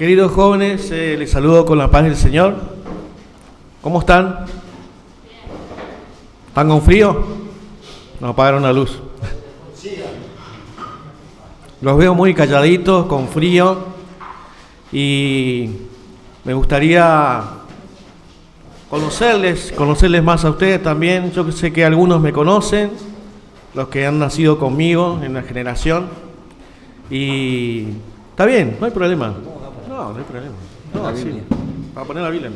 Queridos jóvenes, les saludo con la paz del Señor. ¿Cómo están? ¿Están con frío? No apagaron la luz. Los veo muy calladitos, con frío, y me gustaría conocerles más a ustedes también. Yo sé que algunos me conocen, los que han nacido conmigo en la generación, y está bien, no hay problema. No hay problema. No, sí, para poner la Biblia.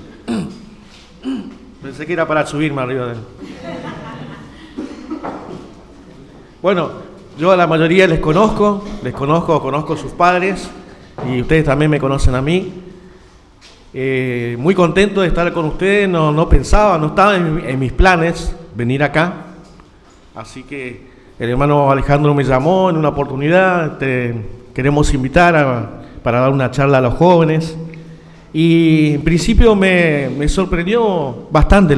Pensé que era para subirme arriba de él. Bueno, yo a la mayoría conozco a sus padres, y ustedes también me conocen a mí. Muy contento de estar con ustedes, no estaba en mis planes venir acá, así que el hermano Alejandro me llamó en una oportunidad. Queremos invitar para dar una charla a los jóvenes, y en principio me sorprendió bastante,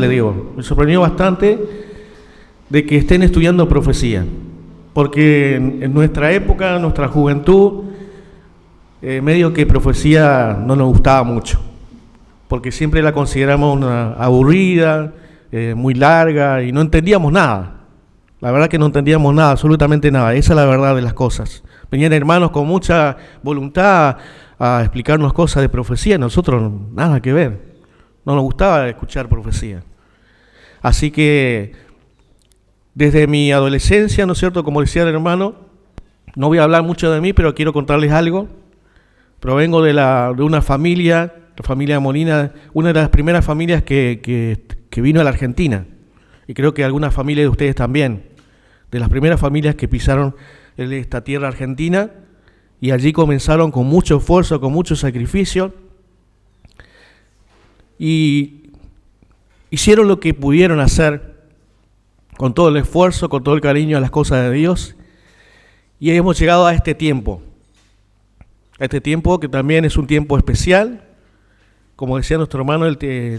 de que estén estudiando profecía, porque en nuestra época, en nuestra juventud, medio que profecía no nos gustaba mucho, porque siempre la consideramos una aburrida, muy larga, y no entendíamos nada. La verdad que no entendíamos nada, absolutamente nada. Esa es la verdad de las cosas. Venían hermanos con mucha voluntad a explicarnos cosas de profecía, nosotros nada que ver. No nos gustaba escuchar profecía. Así que desde mi adolescencia, ¿no es cierto?, como decía el hermano, no voy a hablar mucho de mí, pero quiero contarles algo. Provengo de una familia, la familia Molina, una de las primeras familias que vino a la Argentina, y creo que algunas familias de ustedes también, de las primeras familias que pisaron esta tierra argentina, y allí comenzaron con mucho esfuerzo, con mucho sacrificio, y hicieron lo que pudieron hacer con todo el esfuerzo, con todo el cariño a las cosas de Dios, y hemos llegado a este tiempo que también es un tiempo especial. Como decía nuestro hermano,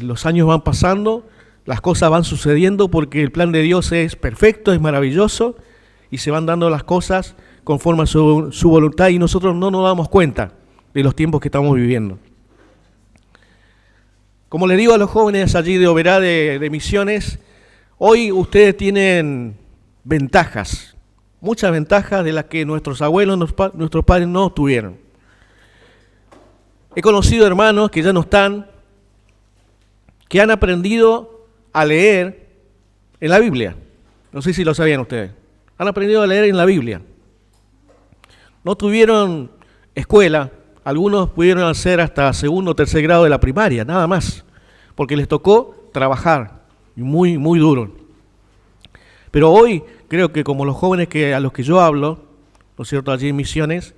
los años van pasando, las cosas van sucediendo, porque el plan de Dios es perfecto, es maravilloso, y se van dando las cosas conforme a su voluntad, y nosotros no nos damos cuenta de los tiempos que estamos viviendo. Como les digo a los jóvenes allí de Oberá de Misiones, hoy ustedes tienen ventajas, muchas ventajas de las que nuestros abuelos, nuestros padres no tuvieron. He conocido hermanos que ya no están, que han aprendido a leer en la Biblia. No sé si lo sabían ustedes. Han aprendido a leer en la Biblia. No tuvieron escuela, algunos pudieron hacer hasta segundo o tercer grado de la primaria, nada más, porque les tocó trabajar, y muy, muy duro. Pero hoy creo que como los jóvenes a los que yo hablo, ¿no es cierto?, allí en Misiones,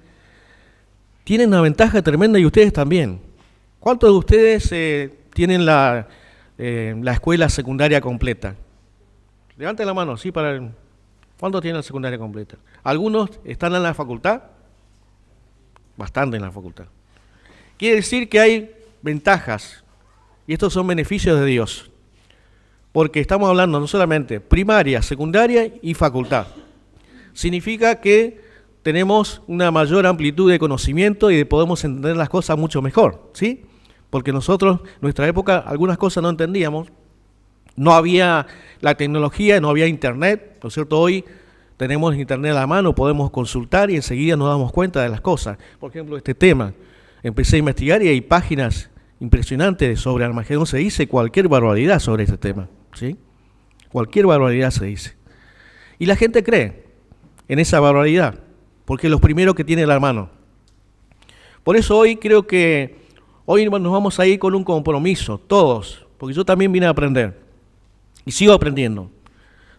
tienen una ventaja tremenda, y ustedes también. ¿Cuántos de ustedes tienen la escuela secundaria completa? Levanten la mano, sí, ¿cuántos tienen la secundaria completa? ¿Algunos están en la facultad? Bastante en la facultad. Quiere decir que hay ventajas, y estos son beneficios de Dios, porque estamos hablando no solamente primaria, secundaria y facultad. Significa que tenemos una mayor amplitud de conocimiento y podemos entender las cosas mucho mejor, ¿sí? Porque nosotros, en nuestra época, algunas cosas no entendíamos. No había la tecnología, no había internet, ¿no es cierto? Hoy tenemos internet a la mano, podemos consultar y enseguida nos damos cuenta de las cosas. Por ejemplo, este tema, empecé a investigar y hay páginas impresionantes sobre Armagedón. Se dice cualquier barbaridad sobre este tema, ¿sí? Cualquier barbaridad se dice. Y la gente cree en esa barbaridad, porque es lo primero que tiene a la mano. Por eso hoy creo que hoy nos vamos a ir con un compromiso, todos, porque yo también vine a aprender y sigo aprendiendo.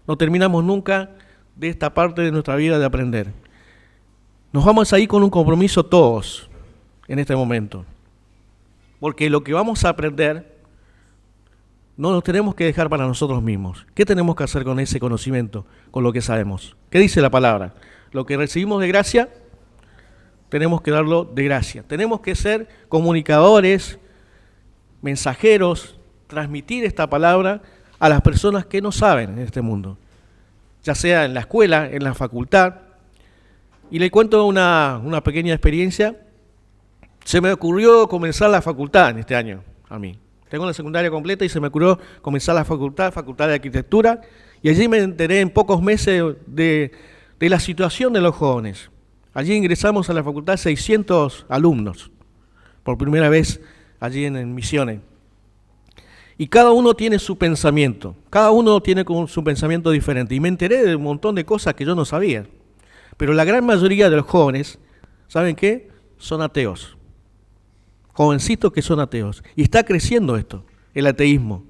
No terminamos nunca de esta parte de nuestra vida de aprender. Nos vamos a ir con un compromiso todos en este momento, porque lo que vamos a aprender no nos tenemos que dejar para nosotros mismos. ¿Qué tenemos que hacer con ese conocimiento, con lo que sabemos? ¿Qué dice la palabra? Lo que recibimos de gracia, tenemos que darlo de gracia. Tenemos que ser comunicadores, mensajeros, transmitir esta palabra a las personas que no saben en este mundo, ya sea en la escuela, en la facultad. Y le cuento una pequeña experiencia. Se me ocurrió comenzar la facultad en este año, a mí. Tengo la secundaria completa y se me ocurrió comenzar la facultad de arquitectura, y allí me enteré en pocos meses de la situación de los jóvenes. Allí ingresamos a la facultad 600 alumnos, por primera vez allí en Misiones. Y cada uno tiene su pensamiento, cada uno tiene su pensamiento diferente. Y me enteré de un montón de cosas que yo no sabía. Pero la gran mayoría de los jóvenes, ¿saben qué? Son ateos. Jovencitos que son ateos. Y está creciendo esto, el ateísmo,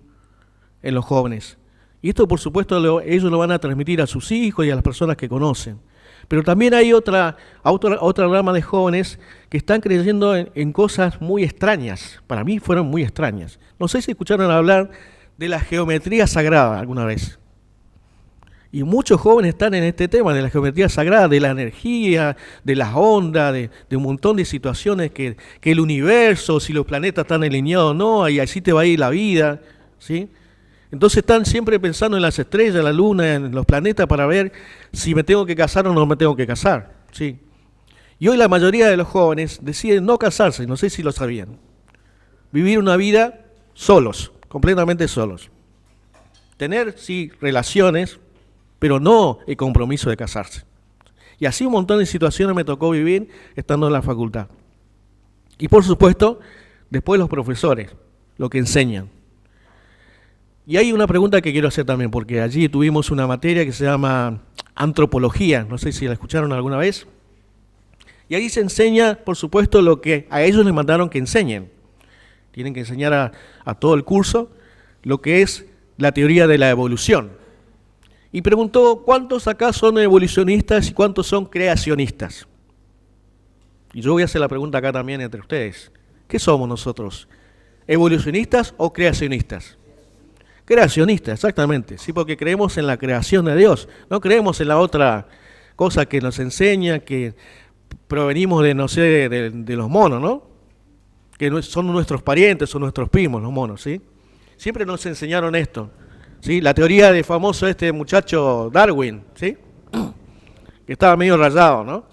en los jóvenes. Y esto, por supuesto, ellos lo van a transmitir a sus hijos y a las personas que conocen. Pero también hay otra rama de jóvenes que están creyendo en cosas muy extrañas. Para mí fueron muy extrañas. No sé si escucharon hablar de la geometría sagrada alguna vez. Y muchos jóvenes están en este tema de la geometría sagrada, de la energía, de las ondas, de un montón de situaciones que el universo, si los planetas están alineados o no, y así te va a ir la vida, ¿sí? Entonces están siempre pensando en las estrellas, la luna, en los planetas para ver si me tengo que casar o no me tengo que casar, ¿sí? Y hoy la mayoría de los jóvenes deciden no casarse, no sé si lo sabían. Vivir una vida solos, completamente solos. Tener, sí, relaciones, pero no el compromiso de casarse. Y así un montón de situaciones me tocó vivir estando en la facultad. Y por supuesto, después los profesores, lo que enseñan. Y hay una pregunta que quiero hacer también, porque allí tuvimos una materia que se llama antropología, no sé si la escucharon alguna vez. Y ahí se enseña, por supuesto, lo que a ellos les mandaron que enseñen. Tienen que enseñar a todo el curso lo que es la teoría de la evolución. Y preguntó, ¿cuántos acá son evolucionistas y cuántos son creacionistas? Y yo voy a hacer la pregunta acá también entre ustedes. ¿Qué somos nosotros? ¿Evolucionistas o creacionistas? Creacionistas, exactamente, sí, porque creemos en la creación de Dios, no creemos en la otra cosa que nos enseña, que provenimos de, no sé, de los monos, ¿no? Que son nuestros parientes, son nuestros primos, los monos, ¿sí? Siempre nos enseñaron esto, ¿sí? La teoría del famoso muchacho Darwin, ¿sí? Que estaba medio rayado, ¿no?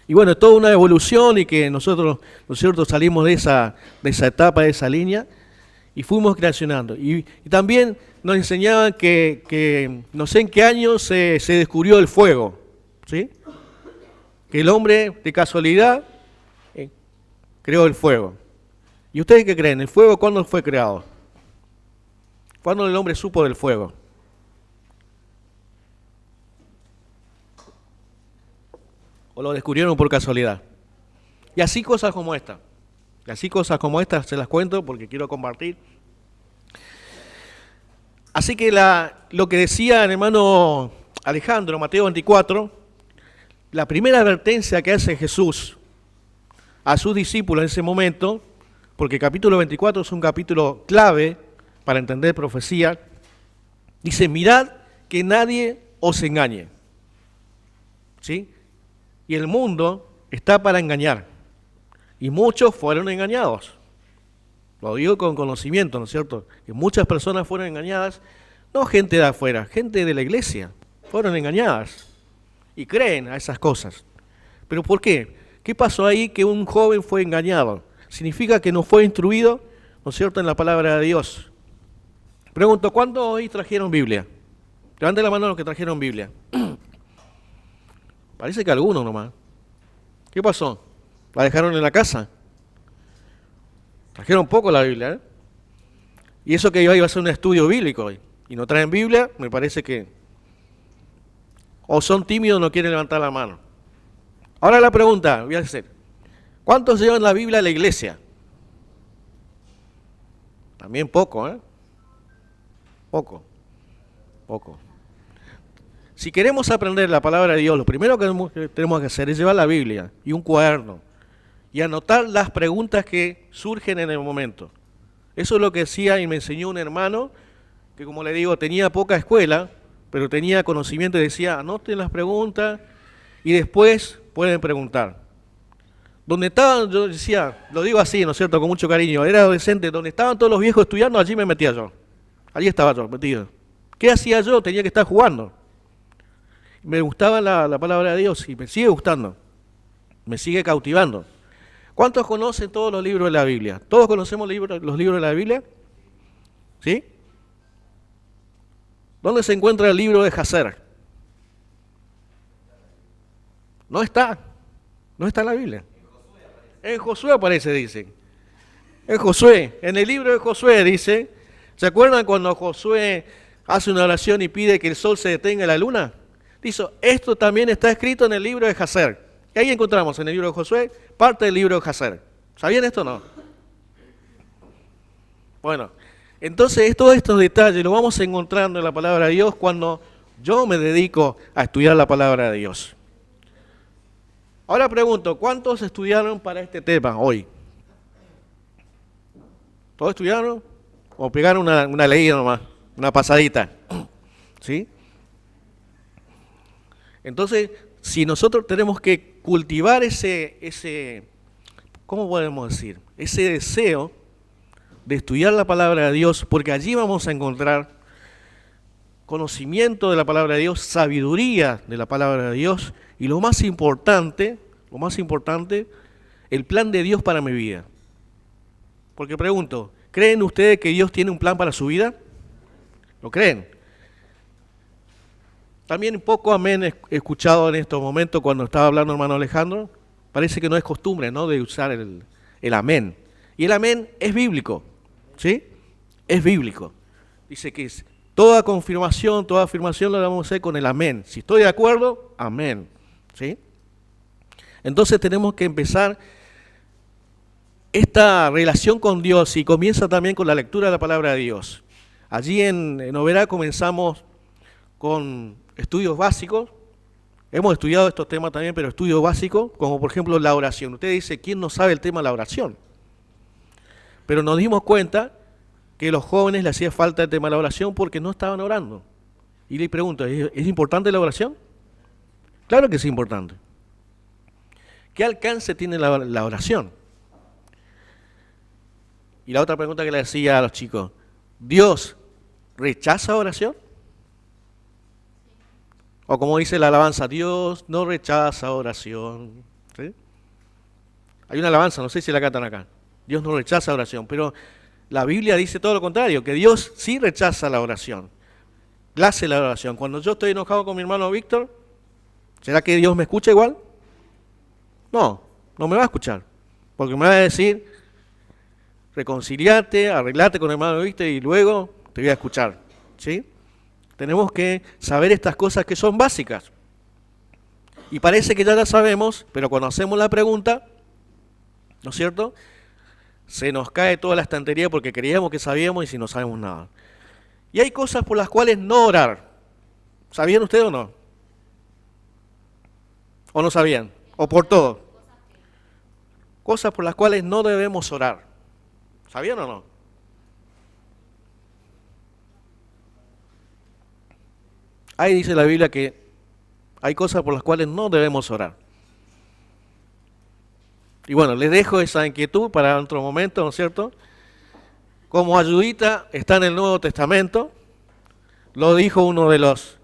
Y bueno, es toda una evolución y que nosotros, ¿no es cierto?, salimos de esa etapa, de esa línea, y fuimos creacionando. Y también nos enseñaban que no sé en qué año se descubrió el fuego, ¿sí? Que el hombre, de casualidad, creó el fuego. ¿Y ustedes qué creen? ¿El fuego cuándo fue creado? ¿Cuándo el hombre supo del fuego? ¿O lo descubrieron por casualidad? Y así cosas como esta. Y así cosas como estas se las cuento porque quiero compartir. Así que lo que decía el hermano Alejandro, Mateo 24, la primera advertencia que hace Jesús a sus discípulos en ese momento, porque el capítulo 24 es un capítulo clave para entender profecía, dice, mirad que nadie os engañe, ¿sí? Y el mundo está para engañar, y muchos fueron engañados. Lo digo con conocimiento, ¿no es cierto? Que muchas personas fueron engañadas, no gente de afuera, gente de la iglesia, fueron engañadas y creen a esas cosas. ¿Pero por qué? ¿Qué pasó ahí que un joven fue engañado? Significa que no fue instruido, ¿no es cierto?, en la palabra de Dios. Pregunto, ¿cuántos hoy trajeron Biblia? Levanten la mano los que trajeron Biblia. Parece que algunos nomás. ¿Qué pasó? ¿La dejaron en la casa? Trajeron poco la Biblia, ¿eh? Y eso que yo iba a hacer un estudio bíblico hoy, y no traen Biblia, me parece que o son tímidos o no quieren levantar la mano. Ahora la pregunta, voy a hacer, ¿cuántos llevan la Biblia a la iglesia? También poco, ¿eh? Poco. Si queremos aprender la palabra de Dios, lo primero que tenemos que hacer es llevar la Biblia y un cuaderno y anotar las preguntas que surgen en el momento. Eso es lo que decía y me enseñó un hermano que, como le digo, tenía poca escuela, pero tenía conocimiento y decía, anoten las preguntas y después pueden preguntar. Donde estaban, yo decía, lo digo así, ¿no es cierto?, con mucho cariño, era adolescente, donde estaban todos los viejos estudiando, allí me metía yo. Allí estaba yo, metido. ¿Qué hacía yo? Tenía que estar jugando. Me gustaba la palabra de Dios y me sigue gustando, me sigue cautivando. ¿Cuántos conocen todos los libros de la Biblia? ¿Todos conocemos los libros de la Biblia? ¿Sí? ¿Dónde se encuentra el libro de Jacer? No está en la Biblia. En Josué aparece, dicen. En Josué, en el libro de Josué dice, ¿se acuerdan cuando Josué hace una oración y pide que el sol se detenga y la luna? Dice, esto también está escrito en el libro de Jacer. Y ahí encontramos en el libro de Josué parte del libro de Jacer. ¿Sabían esto o no? Bueno, entonces todos estos detalles los vamos encontrando en la palabra de Dios cuando yo me dedico a estudiar la palabra de Dios. Ahora pregunto, ¿cuántos estudiaron para este tema hoy? ¿Todos estudiaron? ¿O pegaron una leída nomás? Una pasadita. ¿Sí? Entonces, si nosotros tenemos que cultivar ese, ¿cómo podemos decir? Ese deseo de estudiar la palabra de Dios, porque allí vamos a encontrar conocimiento de la palabra de Dios, sabiduría de la palabra de Dios, y lo más importante, el plan de Dios para mi vida. Porque pregunto, ¿creen ustedes que Dios tiene un plan para su vida? ¿Lo creen? También poco amén he escuchado en estos momentos cuando estaba hablando hermano Alejandro. Parece que no es costumbre, ¿no?, de usar el amén. Y el amén es bíblico, ¿sí? Es bíblico. Dice que toda confirmación, toda afirmación la vamos a hacer con el amén. Si estoy de acuerdo, amén, ¿sí? Entonces tenemos que empezar esta relación con Dios y comienza también con la lectura de la palabra de Dios. Allí en Oberá comenzamos con estudios básicos. Hemos estudiado estos temas también, pero estudios básicos, como por ejemplo la oración. Usted dice, ¿quién no sabe el tema de la oración? Pero nos dimos cuenta que a los jóvenes les hacía falta el tema de la oración porque no estaban orando. Y le pregunto, ¿es importante la oración? Claro que es importante. ¿Qué alcance tiene la oración? Y la otra pregunta que le decía a los chicos, ¿Dios rechaza oración? O como dice la alabanza, Dios no rechaza oración. ¿Sí? Hay una alabanza, no sé si la cantan acá. Dios no rechaza oración, pero la Biblia dice todo lo contrario, que Dios sí rechaza la oración. Hace la oración. Cuando yo estoy enojado con mi hermano Víctor, ¿será que Dios me escucha igual? No, no me va a escuchar, porque me va a decir, reconciliate, arreglate con el hermano Víctor y luego te voy a escuchar, ¿sí? Tenemos que saber estas cosas que son básicas. Y parece que ya las sabemos, pero cuando hacemos la pregunta, ¿no es cierto?, se nos cae toda la estantería porque creíamos que sabíamos y si no sabemos nada. Y hay cosas por las cuales no orar. ¿Sabían ustedes o no? ¿O no sabían? ¿O por todo? Cosas por las cuales no debemos orar. ¿Sabían o no? Ahí dice la Biblia que hay cosas por las cuales no debemos orar. Y bueno, les dejo esa inquietud para otro momento, ¿no es cierto? Como ayudita está en el Nuevo Testamento, lo dijo uno de los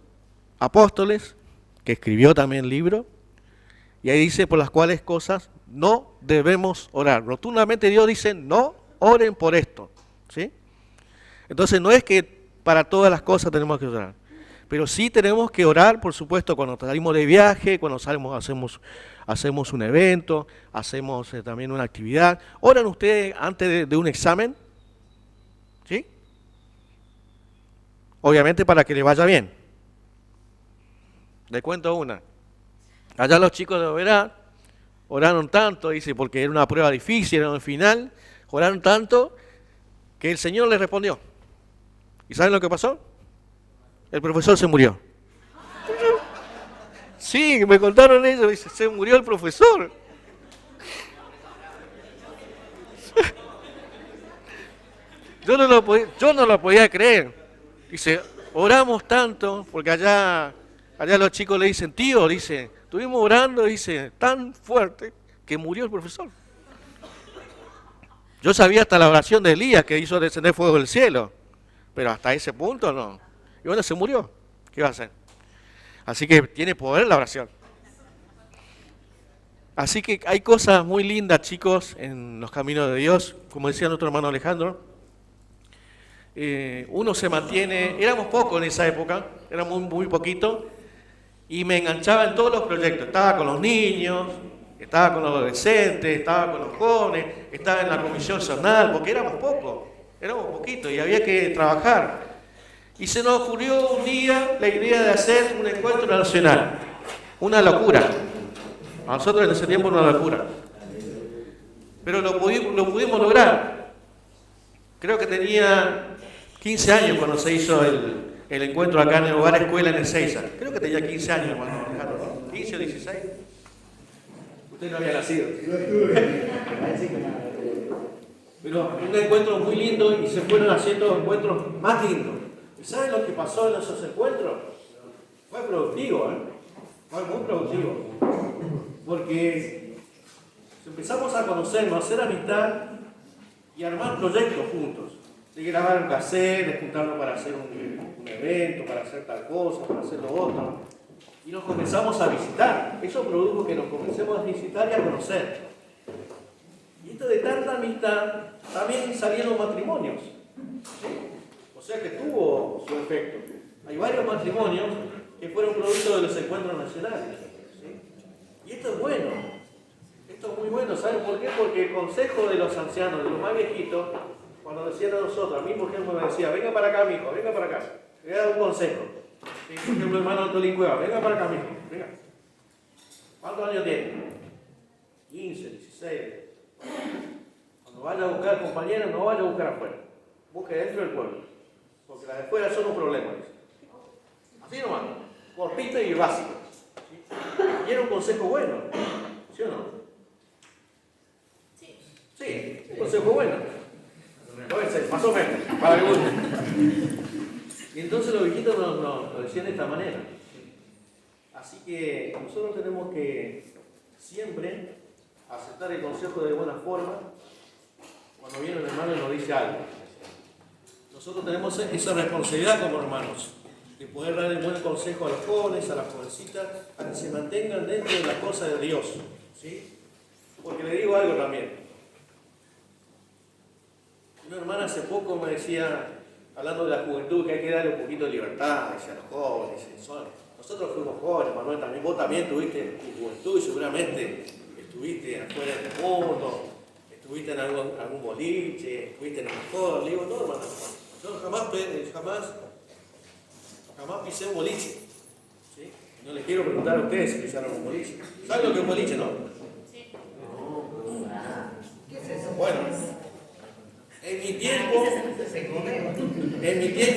apóstoles, que escribió también el libro, y ahí dice por las cuales cosas no debemos orar. Rotundamente Dios dice, no oren por esto, ¿sí? Entonces no es que para todas las cosas tenemos que orar, pero sí tenemos que orar, por supuesto, cuando salimos de viaje, cuando salimos, hacemos un evento, hacemos también una actividad. ¿Oran ustedes antes de un examen? ¿Sí? Obviamente para que le vaya bien. Le cuento una. Allá los chicos de Oberá oraron tanto, dice, porque era una prueba difícil, era un final, oraron tanto que el Señor les respondió. ¿Y saben lo que pasó? El profesor se murió. Sí, me contaron eso, dice, se murió el profesor. Yo no lo podía creer. Dice, oramos tanto, porque allá los chicos le dicen, tío, dice, estuvimos orando, dice, tan fuerte que murió el profesor. Yo sabía hasta la oración de Elías que hizo descender fuego del cielo, pero hasta ese punto no. Y bueno, se murió. ¿Qué va a hacer? Así que tiene poder la oración. Así que hay cosas muy lindas, chicos, en los caminos de Dios, como decía nuestro hermano Alejandro. Uno se mantiene, éramos pocos en esa época, éramos muy poquito, y me enganchaba en todos los proyectos. Estaba con los niños, estaba con los adolescentes, estaba con los jóvenes, estaba en la comisión zonal, porque éramos pocos, éramos poquitos y había que trabajar. Y se nos ocurrió un día la idea de hacer un encuentro nacional, una locura. A nosotros en ese tiempo era una locura. Pero lo pudimos lograr. Creo que tenía 15 años cuando se hizo el encuentro acá en el hogar escuela en Ezeiza. Creo que tenía 15 años, hermano Alejandro, ¿no? 15 o 16. Usted no había nacido. Pero un encuentro muy lindo y se fueron haciendo encuentros más lindos. ¿Y saben lo que pasó en esos encuentros? Fue productivo, ¿eh? Fue muy productivo. Porque empezamos a conocernos, a hacer amistad y a armar proyectos juntos. De grabar un cassette, de juntarnos para hacer un evento, para hacer tal cosa, para hacer lo otro. Y nos comenzamos a visitar. Eso produjo que nos comencemos a visitar y a conocer. Y esto de tanta amistad, también salieron matrimonios. ¿Sí? O sea que tuvo su efecto. Hay varios matrimonios que fueron producto de los encuentros nacionales. ¿Sí? Y esto es bueno. Esto es muy bueno. ¿Saben por qué? Porque el consejo de los ancianos, de los más viejitos, cuando decían a nosotros, a mí por ejemplo me decía, venga para acá, mijo, venga para acá. Le voy a dar un consejo. ¿Sí? Por ejemplo, el hermano Antolín Cueva, venga para acá, mijo, venga. ¿Cuántos años tiene? 15, 16. Cuando vaya a buscar compañeros, no vaya a buscar afuera. Busque dentro del pueblo. Porque las de afuera son un problema. Así nomás. Cortito y básico. ¿Sí? Y era un consejo bueno. ¿Sí o no? Sí, un consejo bueno. Puede ser, más o menos, para que guste. Y entonces los viejitos nos decían de esta manera. Así que nosotros tenemos que siempre aceptar el consejo de buena forma cuando viene un hermano y nos dice algo. Nosotros tenemos esa responsabilidad como hermanos, de poder dar el buen consejo a los jóvenes, a las jovencitas, a que se mantengan dentro de las cosas de Dios. ¿Sí? Porque le digo algo también. Una hermana hace poco me decía, hablando de la juventud, que hay que darle un poquito de libertad a los jóvenes. Nosotros fuimos jóvenes, Manuel, también, vos también tuviste tu juventud y seguramente estuviste afuera del mundo, estuviste en algún boliche, estuviste en el mejor. Le digo, no, hermano, yo jamás pisé un boliche. ¿Sí? No les quiero preguntar a ustedes si pisaron un boliche. ¿Saben lo que es un boliche, no? Sí. ¿Qué es eso? Bueno. En mi tiempo,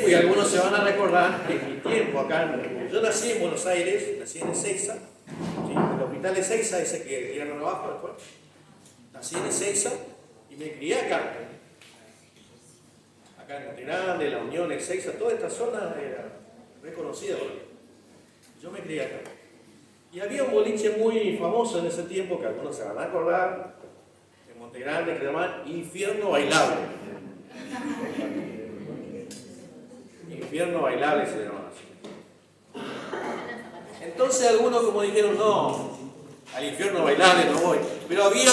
y algunos se van a recordar, en mi tiempo acá, yo nací en Buenos Aires, nací en Ezeiza, ¿sí? El hospital de Ezeiza, ese que tiraron abajo después, nací en Ezeiza y me crié acá. Acá en Monte Grande, La Unión, Ezeiza, toda esta zona era reconocida por mí. Yo me crié acá. Y había un boliche muy famoso en ese tiempo, que algunos se van a acordar, en Monte Grande, que se llama Infierno Bailable. Infierno Bailable se llamaba así. Entonces algunos como dijeron, no, al infierno bailable no voy. Pero había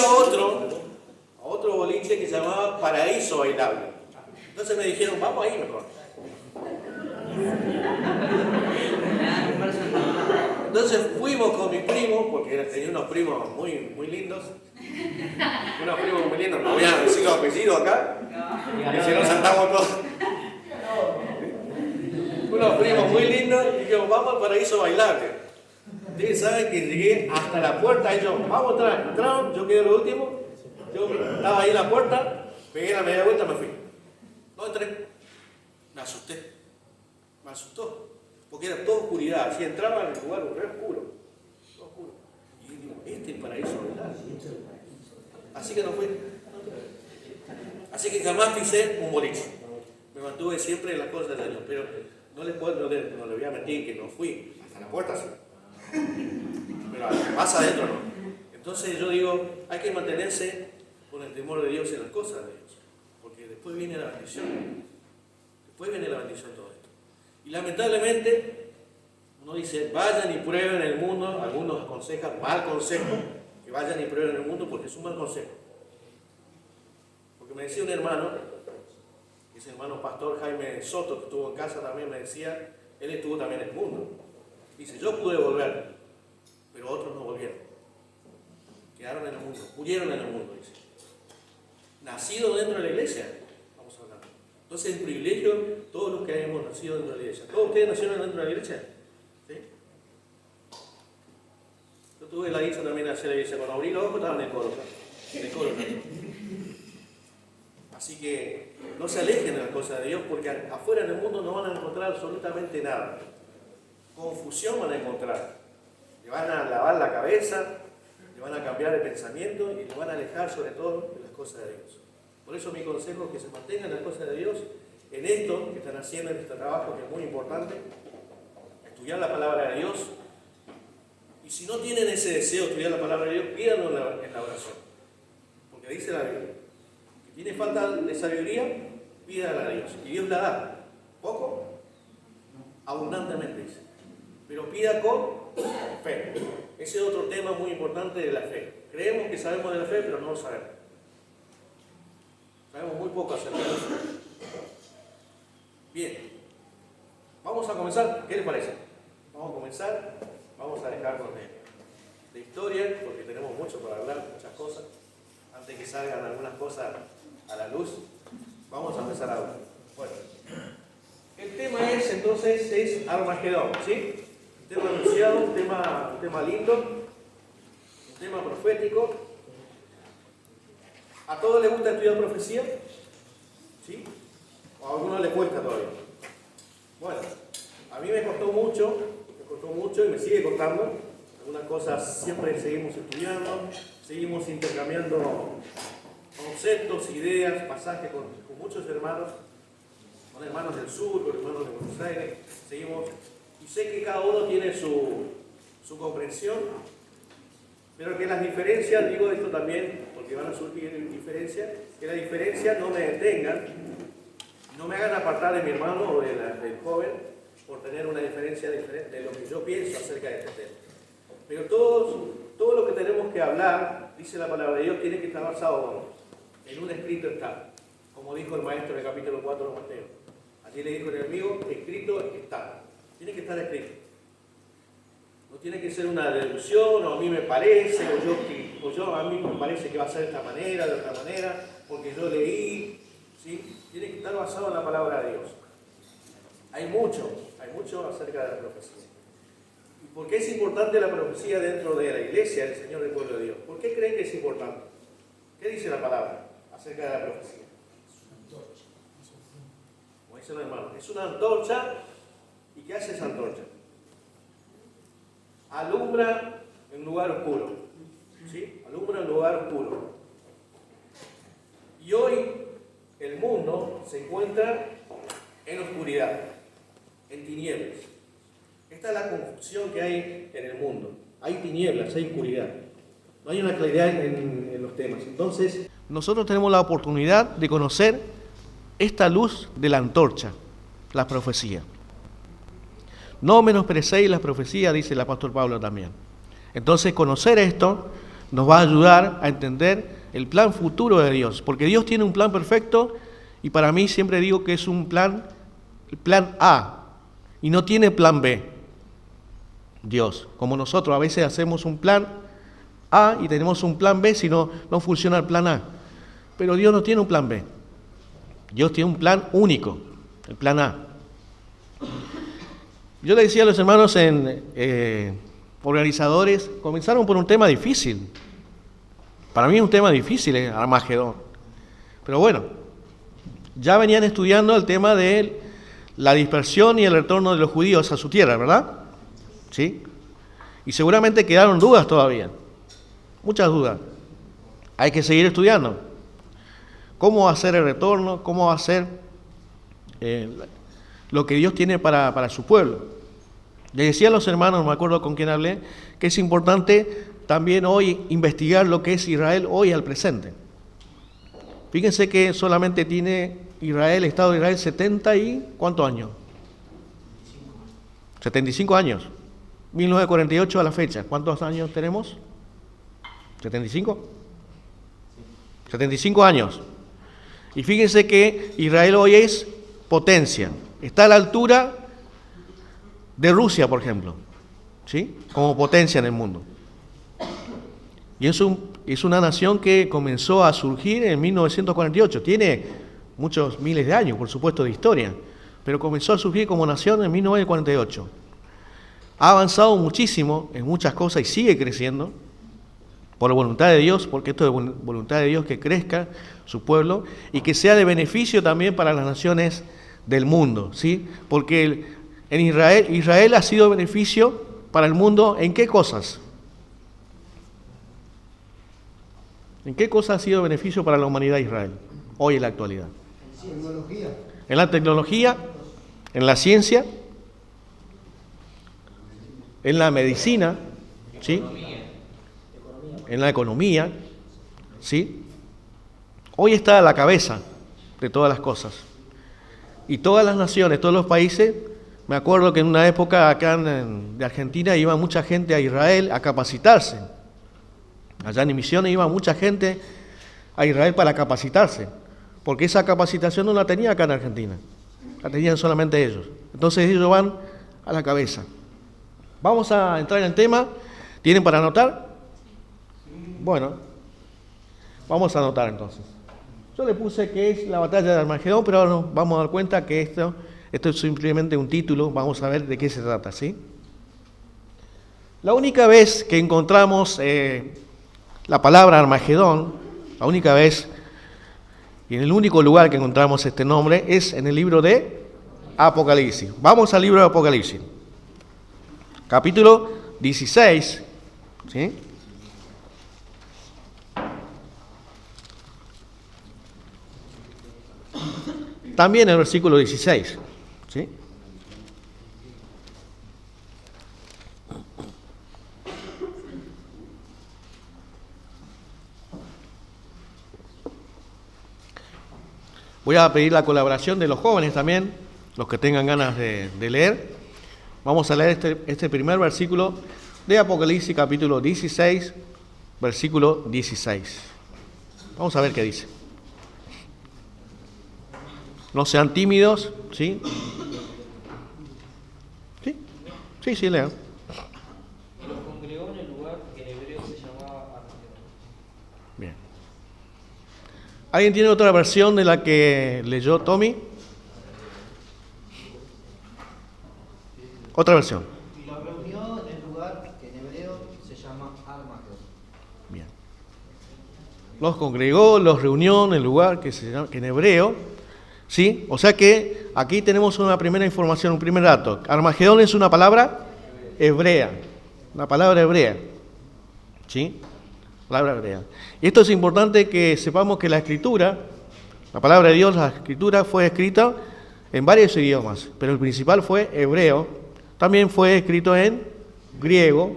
otro boliche que se llamaba Paraíso Bailable. Entonces me dijeron, vamos ahí mejor. Entonces fuimos con mi primo, porque tenía unos primos muy lindos. Unos primos muy lindos, no voy a decir los apellidos acá, que si no saltamos todos. Unos primos muy lindos, y dijimos, vamos al Paraíso Bailable. Ustedes saben que llegué hasta la puerta, ellos, vamos a entrar, entraron, yo quedé lo último, yo estaba ahí en la puerta, pegué la media vuelta, me fui. No entré, me asustó, porque era toda oscuridad, así entraba en el lugar re oscuro, todo oscuro. Y digo, este es el Paraíso Bailable. Así que no fui. Así que jamás pisé un boliche. Me mantuve siempre en las cosas de Dios, pero no les voy a mentir que no fui. Hasta la puerta sí. Pero más adentro no. Entonces yo digo, hay que mantenerse con el temor de Dios en las cosas de Dios. Porque después viene la bendición. Después viene la bendición de todo esto. Y lamentablemente, uno dice, vayan y prueben el mundo. Algunos aconsejan mal consejo, que vayan y prueben el mundo porque es un mal consejo. Porque me decía un hermano, ese hermano pastor Jaime Soto, que estuvo en casa también, me decía, él estuvo también en el mundo. Dice, yo pude volver, pero otros no volvieron. Quedaron en el mundo, murieron en el mundo, dice. Nacido dentro de la iglesia, vamos hablando. Entonces es un privilegio todos los que hemos nacido dentro de la iglesia. ¿Todos ustedes nacieron dentro de la iglesia? ¿Sí? Yo tuve la dicha también de hacer la iglesia. Cuando abrí los ojos estaba en el coro. Así que no se alejen de las cosas de Dios, porque afuera en el mundo no van a encontrar absolutamente nada. Confusión van a encontrar. Le van a lavar la cabeza, le van a cambiar el pensamiento y le van a alejar sobre todo de las cosas de Dios. Por eso mi consejo es que se mantengan las cosas de Dios en esto que están haciendo, en este trabajo que es muy importante, estudiar la palabra de Dios. Y si no tienen ese deseo de estudiar la palabra de Dios, pídanlo en la oración. Porque dice la Biblia, que tiene falta de sabiduría, pídala a Dios. Y Dios la da. ¿Poco? Abundantemente dice. Pero pida con fe. Ese es otro tema muy importante de la fe. Creemos que sabemos de la fe, pero no lo sabemos. Sabemos muy poco acerca de eso. Bien. Vamos a comenzar. ¿Qué les parece? Vamos a comenzar. Vamos a dejarnos de historia, porque tenemos mucho para hablar, muchas cosas. Antes que salgan algunas cosas a la luz, vamos a empezar a hablar. Bueno, el tema es Armagedón, ¿sí? Un tema anunciado, un tema lindo, un tema profético. ¿A todos les gusta estudiar profecía? ¿Sí? ¿O a algunos les cuesta todavía? Bueno, a mí me costó mucho y me sigue costando. Algunas cosas siempre seguimos estudiando, seguimos intercambiando conceptos, ideas, pasajes con muchos hermanos, con hermanos del sur, con hermanos de Buenos Aires, seguimos, y sé que cada uno tiene su comprensión, pero que las diferencias, digo esto también, porque van a surgir diferencias, que las diferencias no me detengan, no me hagan apartar de mi hermano o del joven, por tener una diferencia diferente de lo que yo pienso acerca de este tema. Pero todo lo que tenemos que hablar, dice la palabra de Dios, tiene que estar basado en un escrito está. Como dijo el maestro en el capítulo 4 de Mateo. Allí le dijo el enemigo, escrito está. Tiene que estar escrito. No tiene que ser una deducción, o a mí me parece, o a mí me parece que va a ser de esta manera, de otra manera, porque yo leí. ¿Sí? Tiene que estar basado en la palabra de Dios. Hay mucho acerca de la profecía. ¿Y por qué es importante la profecía dentro de la iglesia del Señor del pueblo de Dios? ¿Por qué creen que es importante? ¿Qué dice la palabra acerca de la profecía? Como dicen los hermanos, es una antorcha. ¿Y qué hace esa antorcha? Alumbra en lugar oscuro. ¿Sí? Alumbra en lugar oscuro. Y hoy el mundo se encuentra en oscuridad, en tinieblas. Esta es la confusión que hay en el mundo. Hay tinieblas, hay oscuridad. No hay una claridad en los temas. Entonces, nosotros tenemos la oportunidad de conocer esta luz de la antorcha, la profecía. No menosprecéis las profecías, dice el apóstol Pablo también. Entonces, conocer esto nos va a ayudar a entender el plan futuro de Dios, porque Dios tiene un plan perfecto y para mí siempre digo que es un plan, el plan A, y no tiene plan B. Dios, como nosotros a veces hacemos un plan A y tenemos un plan B si no funciona el plan A. Pero Dios no tiene un plan B. Dios tiene un plan único, el plan A. Yo le decía a los hermanos organizadores, comenzaron por un tema difícil. Para mí es un tema difícil, Armagedón. Pero bueno, ya venían estudiando el tema de la dispersión y el retorno de los judíos a su tierra, ¿verdad? ¿Sí? Y seguramente quedaron dudas todavía. Muchas dudas. Hay que seguir estudiando. ¿Cómo va a ser el retorno? ¿Cómo va a ser lo que Dios tiene para su pueblo? Le decía a los hermanos, no me acuerdo con quién hablé, que es importante también hoy investigar lo que es Israel hoy al presente. Fíjense que solamente tiene Israel, el Estado de Israel, 70 y ¿cuántos años? 75 años. 1948 a la fecha. ¿Cuántos años tenemos? ¿75? 75 años. Y fíjense que Israel hoy es potencia. Está a la altura de Rusia, por ejemplo, ¿sí? Como potencia en el mundo. Y es una nación que comenzó a surgir en 1948. Tiene muchos miles de años, por supuesto, de historia, pero comenzó a surgir como nación en 1948. Ha avanzado muchísimo en muchas cosas y sigue creciendo por voluntad de Dios, porque esto es voluntad de Dios que crezca su pueblo y que sea de beneficio también para las naciones del mundo, ¿sí? Porque en Israel ha sido beneficio para el mundo, ¿en qué cosas? ¿En qué cosas ha sido beneficio para la humanidad de Israel hoy en la actualidad? En la tecnología, en la ciencia, en la medicina, ¿sí? En la economía, ¿sí? Hoy está a la cabeza de todas las cosas. Y todas las naciones, todos los países, me acuerdo que en una época acá de Argentina iba mucha gente a Israel a capacitarse. Allá en Misiones iba mucha gente a Israel para capacitarse, porque esa capacitación no la tenía acá en Argentina, la tenían solamente ellos. Entonces ellos van a la cabeza. Vamos a entrar en el tema. ¿Tienen para anotar? Bueno, vamos a anotar entonces. Yo le puse que es la batalla de Armagedón, pero ahora nos vamos a dar cuenta que esto es simplemente un título. Vamos a ver de qué se trata, ¿sí? La única vez que encontramos la palabra Armagedón, la única vez y en el único lugar que encontramos este nombre es en el libro de Apocalipsis. Vamos al libro de Apocalipsis, capítulo 16, ¿sí? También el versículo 16, ¿sí? Voy a pedir la colaboración de los jóvenes también, los que tengan ganas de leer. Vamos a leer este primer versículo de Apocalipsis, capítulo 16, versículo 16. Vamos a ver qué dice. No sean tímidos, ¿sí? ¿Sí? Sí, lean. Y los congregó en el lugar que en hebreo se llamaba Armagedón. Bien. ¿Alguien tiene otra versión de la que leyó Tommy? Otra versión. Y los reunió en el lugar que en hebreo se llama Armagedón. Bien. Los congregó, los reunió en el lugar que en hebreo, ¿sí? O sea que aquí tenemos una primera información, un primer dato. Armagedón es una palabra hebrea, una palabra hebrea, ¿sí? Palabra hebrea. Y esto es importante que sepamos que la escritura, la palabra de Dios, la escritura fue escrita en varios idiomas, pero el principal fue hebreo. También fue escrito en griego,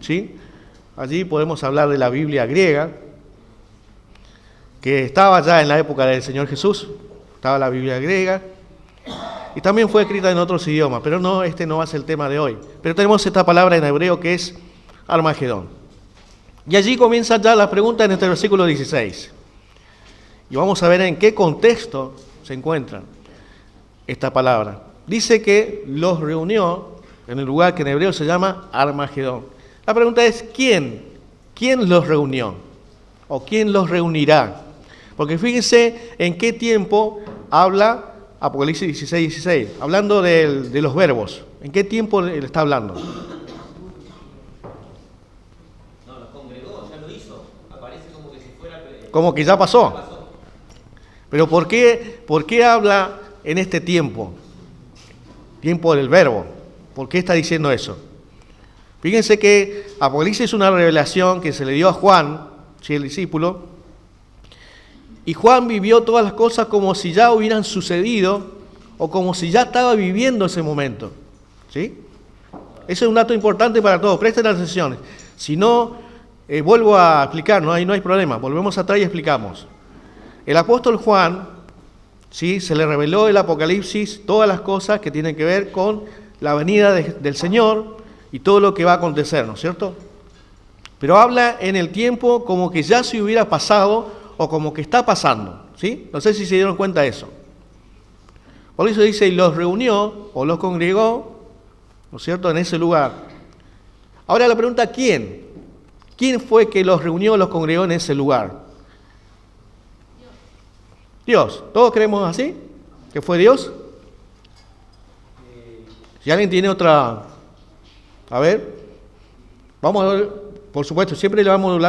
¿sí? Allí podemos hablar de la Biblia griega, que estaba ya en la época del Señor Jesús, estaba la Biblia griega, y también fue escrita en otros idiomas, pero no, este no va a ser el tema de hoy. Pero tenemos esta palabra en hebreo que es Armagedón. Y allí comienza ya la pregunta en este versículo 16. Y vamos a ver en qué contexto se encuentra esta palabra. Dice que los reunió en el lugar que en hebreo se llama Armagedón. La pregunta es, ¿quién? ¿Quién los reunió? ¿O quién los reunirá? Porque fíjense en qué tiempo habla Apocalipsis 16, 16, hablando de los verbos. ¿En qué tiempo le está hablando? No, los congregó, ya lo hizo. Aparece como que si fuera... Como que ya pasó. Pero ¿por qué habla en este tiempo? Tiempo del verbo. ¿Por qué está diciendo eso? Fíjense que Apocalipsis es una revelación que se le dio a Juan, ¿sí?, el discípulo, y Juan vivió todas las cosas como si ya hubieran sucedido o como si ya estaba viviendo ese momento, ¿sí? Ese es un dato importante para todos, presten atención. Si no, vuelvo a explicar, no hay problema, volvemos atrás y explicamos. El apóstol Juan, ¿sí?, se le reveló el Apocalipsis todas las cosas que tienen que ver con la venida del Señor y todo lo que va a acontecer, ¿no es cierto? pero habla en el tiempo como que ya se hubiera pasado o como que está pasando, ¿sí? No sé si se dieron cuenta de eso. Por eso dice, y los reunió o los congregó, ¿no es cierto?, en ese lugar. Ahora la pregunta, ¿quién? ¿Quién fue que los reunió o los congregó en ese lugar? Dios. ¿Todos creemos así? ¿Que fue Dios? Si alguien tiene otra... A ver. Vamos a ver, por supuesto, siempre le damos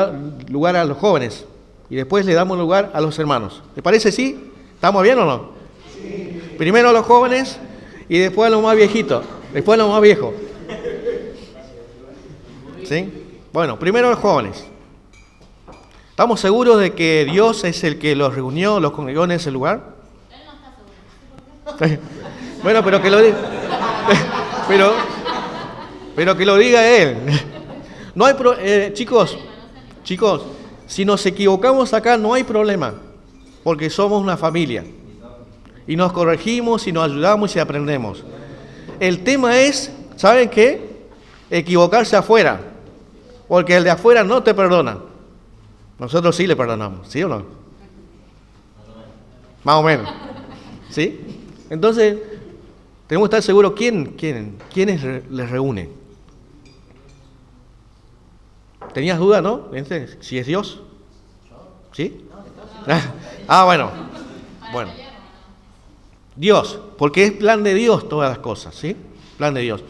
lugar a los jóvenes y después le damos lugar a los hermanos. ¿Le parece sí? ¿Estamos bien o no? Sí. Primero a los jóvenes y después a los más viejitos, después a los más viejos. ¿Sí? Bueno, primero a los jóvenes. ¿Estamos seguros de que Dios es el que los reunió, los congregó en ese lugar? Él no está seguro. Bueno, pero que lo diga. pero que lo diga Él. No hay chicos, si nos equivocamos acá no hay problema, porque somos una familia. Y nos corregimos y nos ayudamos y aprendemos. El tema es, ¿saben qué? Equivocarse afuera, porque el de afuera no te perdona. Nosotros sí le perdonamos, ¿sí o no? Más o menos. ¿Sí? Entonces, tenemos que estar seguros quiénes les reúne. ¿Tenías duda, no? ¿Si es Dios? ¿Sí? Bueno. Bueno. Dios, porque es plan de Dios todas las cosas, ¿sí? Plan de Dios.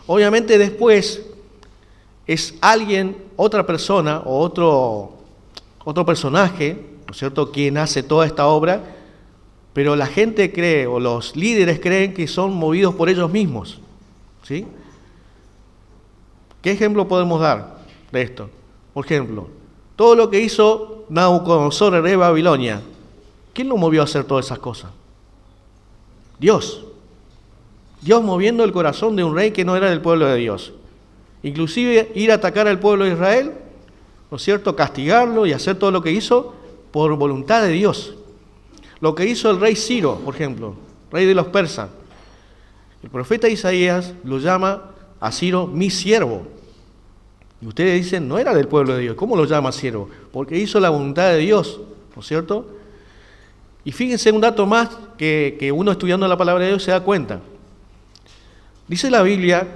Obviamente después es alguien, otra persona o otro personaje, ¿no es cierto?, quien hace toda esta obra, pero la gente cree, o los líderes creen que son movidos por ellos mismos, ¿sí? ¿Qué ejemplo podemos dar de esto? Por ejemplo, todo lo que hizo Nabucodonosor, rey de Babilonia, ¿quién lo movió a hacer todas esas cosas? Dios. Dios moviendo el corazón de un rey que no era del pueblo de Dios. Inclusive ir a atacar al pueblo de Israel, ¿no es cierto?, castigarlo y hacer todo lo que hizo por voluntad de Dios. Lo que hizo el rey Ciro, por ejemplo, rey de los persas. El profeta Isaías lo llama a Ciro mi siervo. Y ustedes dicen, no era del pueblo de Dios. ¿Cómo lo llama siervo? Porque hizo la voluntad de Dios, ¿no es cierto? Y fíjense un dato más que uno estudiando la palabra de Dios se da cuenta. Dice la Biblia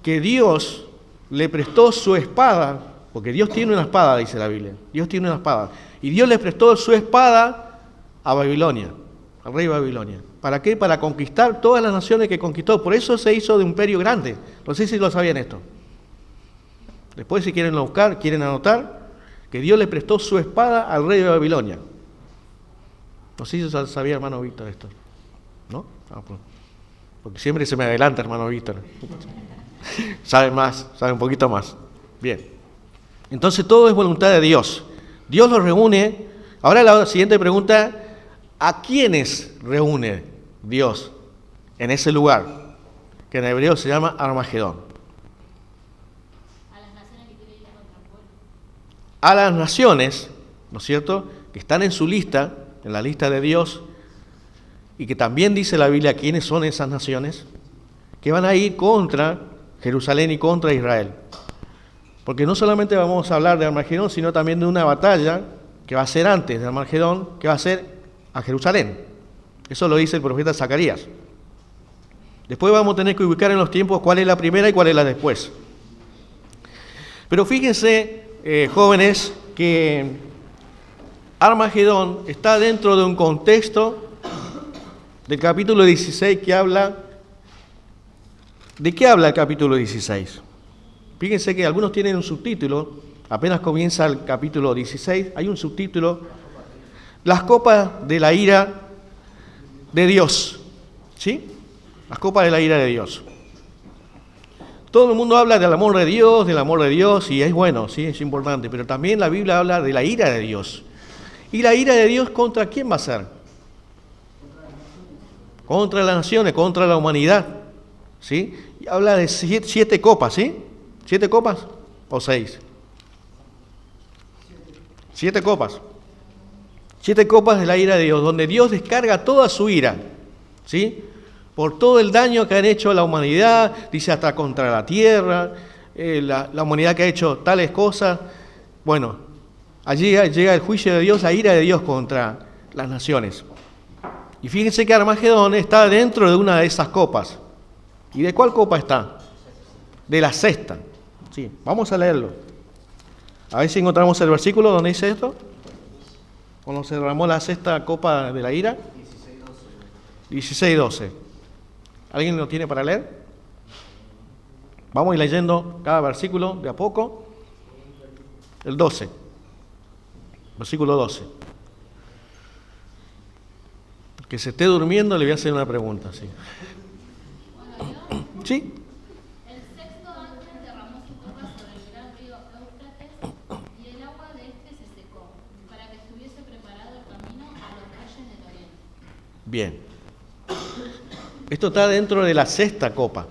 que Dios le prestó su espada, porque Dios tiene una espada, dice la Biblia. Dios tiene una espada. Y Dios le prestó su espada a Babilonia, al rey de Babilonia. ¿Para qué? Para conquistar todas las naciones que conquistó. Por eso se hizo de un imperio grande. No sé si lo sabían esto. Después, si quieren buscar, quieren anotar, que Dios le prestó su espada al rey de Babilonia. No sé si sabía, hermano Víctor, esto. ¿No? Porque siempre se me adelanta, hermano Víctor. Sabe más, sabe un poquito más. Bien. Entonces todo es voluntad de Dios. Dios los reúne. Ahora la siguiente pregunta, ¿a quiénes reúne Dios en ese lugar? Que en hebreo se llama Armagedón. A las naciones, ¿no es cierto?, que están en su lista, en la lista de Dios, y que también dice la Biblia quiénes son esas naciones, que van a ir contra Jerusalén y contra Israel. Porque no solamente vamos a hablar de Armagedón, sino también de una batalla que va a ser antes de Armagedón, que va a ser a Jerusalén. Eso lo dice el profeta Zacarías. Después vamos a tener que ubicar en los tiempos cuál es la primera y cuál es la después. Pero fíjense, jóvenes, que Armagedón está dentro de un contexto del capítulo 16 que habla... ¿De qué habla el capítulo 16? Fíjense que algunos tienen un subtítulo, apenas comienza el capítulo 16, hay un subtítulo, las copas de la ira de Dios, ¿sí? Las copas de la ira de Dios. Todo el mundo habla del amor de Dios, y es bueno, sí, es importante, pero también la Biblia habla de la ira de Dios. ¿Y la ira de Dios contra quién va a ser? Contra las naciones, contra la humanidad, ¿sí? Y habla de 7 copas, ¿sí? ¿7 copas o 6? 7 copas. 7 copas de la ira de Dios, donde Dios descarga toda su ira, ¿sí? Por todo el daño que han hecho a la humanidad, dice hasta contra la tierra, la humanidad que ha hecho tales cosas. Bueno, allí llega el juicio de Dios, la ira de Dios contra las naciones. Y fíjense que Armagedón está dentro de una de esas copas. ¿Y de cuál copa está? De la sexta. Sí, vamos a leerlo. A ver si encontramos el versículo donde dice esto. Cuando se derramó la sexta copa de la ira. 16:12. ¿Alguien lo tiene para leer? Vamos a ir leyendo cada versículo de a poco. El 12. Versículo 12. Que se esté durmiendo le voy a hacer una pregunta. ¿Sí? ¿Sí? El sexto ángel derramó su copa sobre el gran río Éufrates y el agua de este se secó, para que estuviese preparado el camino a los reyes del oriente. Bien. Esto está dentro de la sexta copa.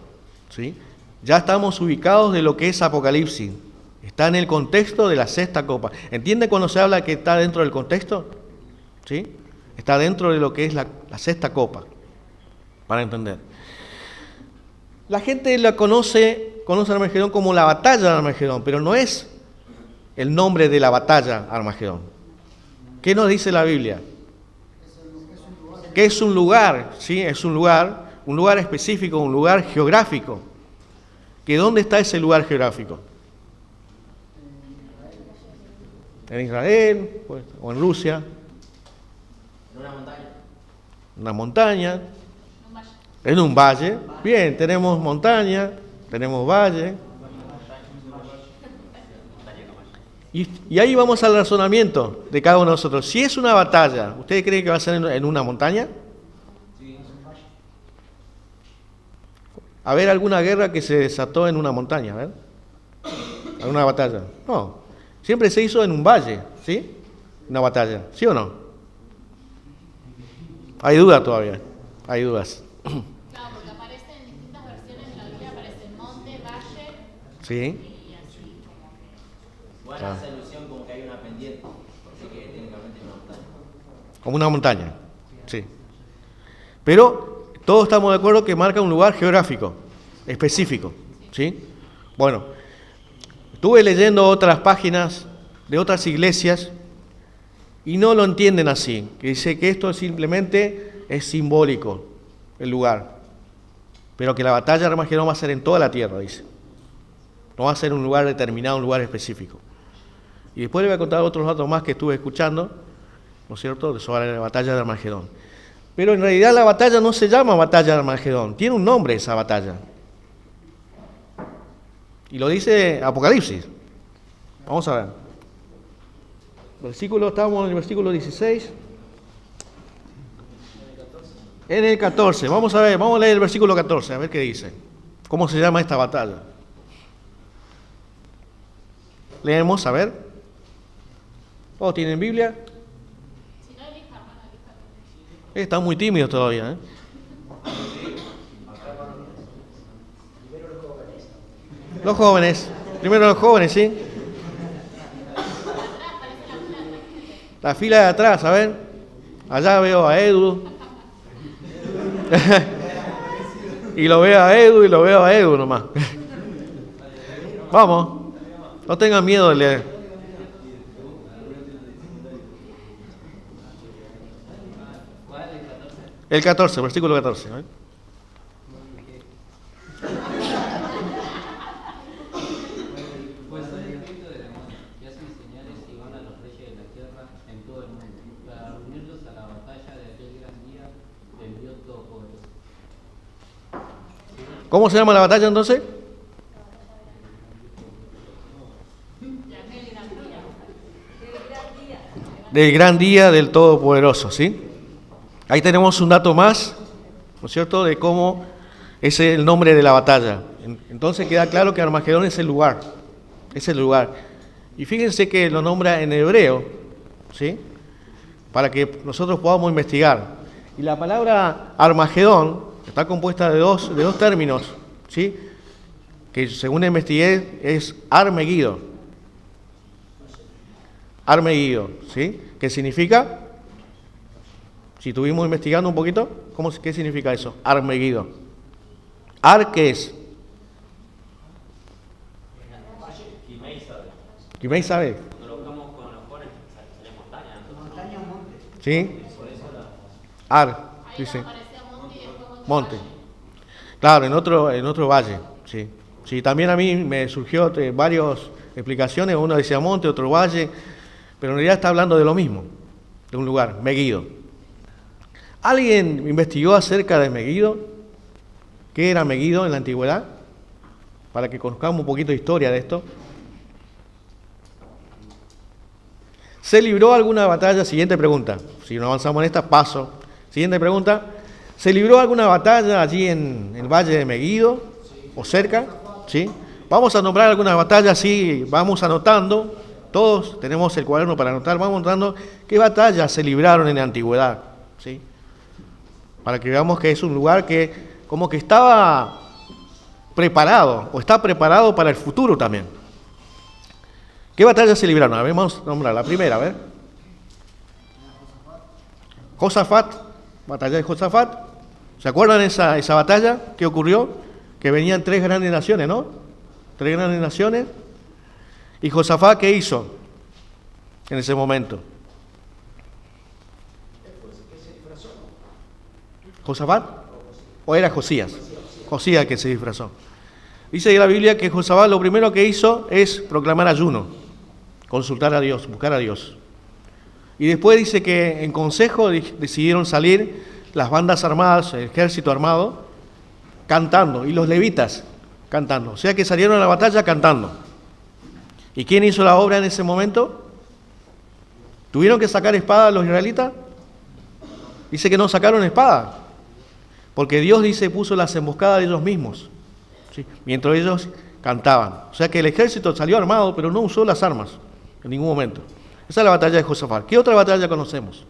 ¿Sí? Ya estamos ubicados de lo que es Apocalipsis. Está en el contexto de la sexta copa. ¿Entiende cuando se habla que está dentro del contexto? ¿Sí? Está dentro de lo que es la sexta copa. Para entender. La gente la conoce a Armagedón como la batalla de Armagedón, pero no es el nombre de la batalla Armagedón. ¿Qué nos dice la Biblia? Que es un lugar, ¿sí? Es un lugar específico, un lugar geográfico. ¿Que dónde está ese lugar geográfico? En Israel, pues, o en Rusia. En una montaña. Una montaña. En un valle. Bien, tenemos montaña, tenemos valle. Y ahí vamos al razonamiento de cada uno de nosotros. Si es una batalla, ¿ustedes creen que va a ser en una montaña? A ver, alguna guerra que se desató en una montaña, a ver. ¿Alguna batalla? No. Siempre se hizo en un valle, ¿sí? Una batalla, ¿sí o no? Hay dudas todavía, hay dudas. Claro, porque aparece en distintas versiones de la Biblia, aparece monte, valle ¿Sí? y así como que... Bueno, hace alusión como que hay una pendiente, porque que técnicamente es una montaña. Como una montaña, sí. Pero todos estamos de acuerdo que marca un lugar geográfico, específico, ¿sí? Bueno, estuve leyendo otras páginas de otras iglesias y no lo entienden así, que dice que esto simplemente es simbólico, el lugar, pero que la batalla de Armagedón va a ser en toda la tierra, dice. No va a ser un lugar determinado, un lugar específico. Y después le voy a contar otros datos más que estuve escuchando, ¿no es cierto?, sobre la batalla de Armagedón. Pero en realidad la batalla no se llama batalla de Armagedón, tiene un nombre esa batalla. Y lo dice Apocalipsis. Vamos a ver. Estamos en el versículo 16. En el 14. Vamos a ver, vamos a leer el versículo 14, a ver qué dice. ¿Cómo se llama esta batalla? Leemos, a ver. ¿Todos tienen Biblia? Si no, elija, hermano, elija. Están muy tímidos todavía, ¿eh? Los jóvenes. Primero los jóvenes, ¿sí? La fila de atrás, a ver. Allá veo a Edu. Y lo veo a Edu y lo veo a Edu nomás. Vamos. No tengan miedo de leer. El 14, versículo 14. ¿Eh? Pues soy el espíritu de demonios, que hacen señales y van a los reyes de la tierra en todo el mundo, para reunirlos a la batalla de aquel gran día del Dios Todopoderoso. ¿Cómo se llama la batalla entonces? Del gran día del Todopoderoso, ¿sí? Ahí tenemos un dato más, ¿no es cierto?, de cómo es el nombre de la batalla. Entonces queda claro que Armagedón es el lugar, Y fíjense que lo nombra en hebreo, ¿sí?, para que nosotros podamos investigar. Y la palabra Armagedón está compuesta de dos términos, ¿sí?, que según investigué es Armegido, ¿sí?, ¿qué significa? Si estuvimos investigando un poquito, ¿qué significa eso? Armegido. ¿Ar qué es? ¿Quién sabe? Cuando lo buscamos con los jóvenes, sale montaña. Montaña o monte. ¿Sí? Ar, Ahí dice. aparecía monte y después otro Monte. valle. Claro, en otro valle, sí. Sí, también a mí me surgió varias explicaciones, uno decía monte, otro valle, pero en realidad está hablando de lo mismo, de un lugar, Megiddo. ¿Alguien investigó acerca de Megiddo? ¿Qué era Megiddo en la antigüedad? Para que conozcamos un poquito de historia de esto. ¿Se libró alguna batalla? Siguiente pregunta. Si no avanzamos en esta, paso. Siguiente pregunta. ¿Se libró alguna batalla allí en el valle de Megiddo o cerca? ¿Sí? Vamos a nombrar algunas batallas, sí, vamos anotando. Todos tenemos el cuaderno para anotar, vamos anotando qué batallas se libraron en la antigüedad. ¿Sí? Para que veamos que es un lugar que como que estaba preparado o está preparado para el futuro también. ¿Qué batallas se libraron? A ver, vamos a nombrar la primera, a ver. Josafat, batalla de Josafat. ¿Se acuerdan esa batalla que ocurrió? Que venían 3 grandes naciones, ¿no? 3 grandes naciones. ¿Y Josafat qué hizo en ese momento? ¿Josafat? ¿O era Josías? Josías que se disfrazó. Dice en la Biblia que Josafat lo primero que hizo es proclamar ayuno, consultar a Dios, buscar a Dios. Y después dice que en consejo decidieron salir las bandas armadas, el ejército armado, cantando, y los levitas cantando. O sea que salieron a la batalla cantando. ¿Y quién hizo la obra en ese momento? ¿Tuvieron que sacar espada los israelitas? Dice que no sacaron espada, porque Dios, dice, puso las emboscadas de ellos mismos, ¿sí? Mientras ellos cantaban. O sea que el ejército salió armado, pero no usó las armas en ningún momento. Esa es la batalla de Josafat. ¿Qué otra batalla conocemos?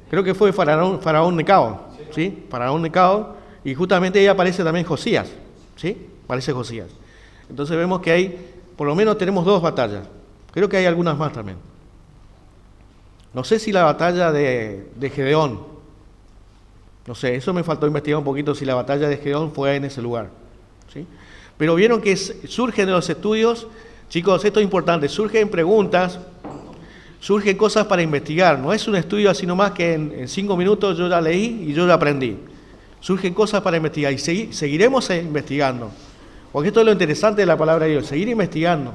Creo que fue Faraón Necao, ¿sí? Faraón Necao, y justamente ahí aparece también Josías, ¿sí? Aparece Josías. Entonces vemos que hay, por lo menos tenemos 2 batallas. Creo que hay algunas más también. No sé si la batalla de Gedeón, no sé, eso me faltó investigar un poquito si la batalla de Gedeón fue en ese lugar, ¿sí? Pero vieron que surgen de los estudios, chicos, esto es importante, surgen preguntas, surgen cosas para investigar. No es un estudio así nomás que en 5 minutos yo ya leí y yo ya aprendí. Surgen cosas para investigar y seguiremos investigando. Porque esto es lo interesante de la palabra de Dios, seguir investigando,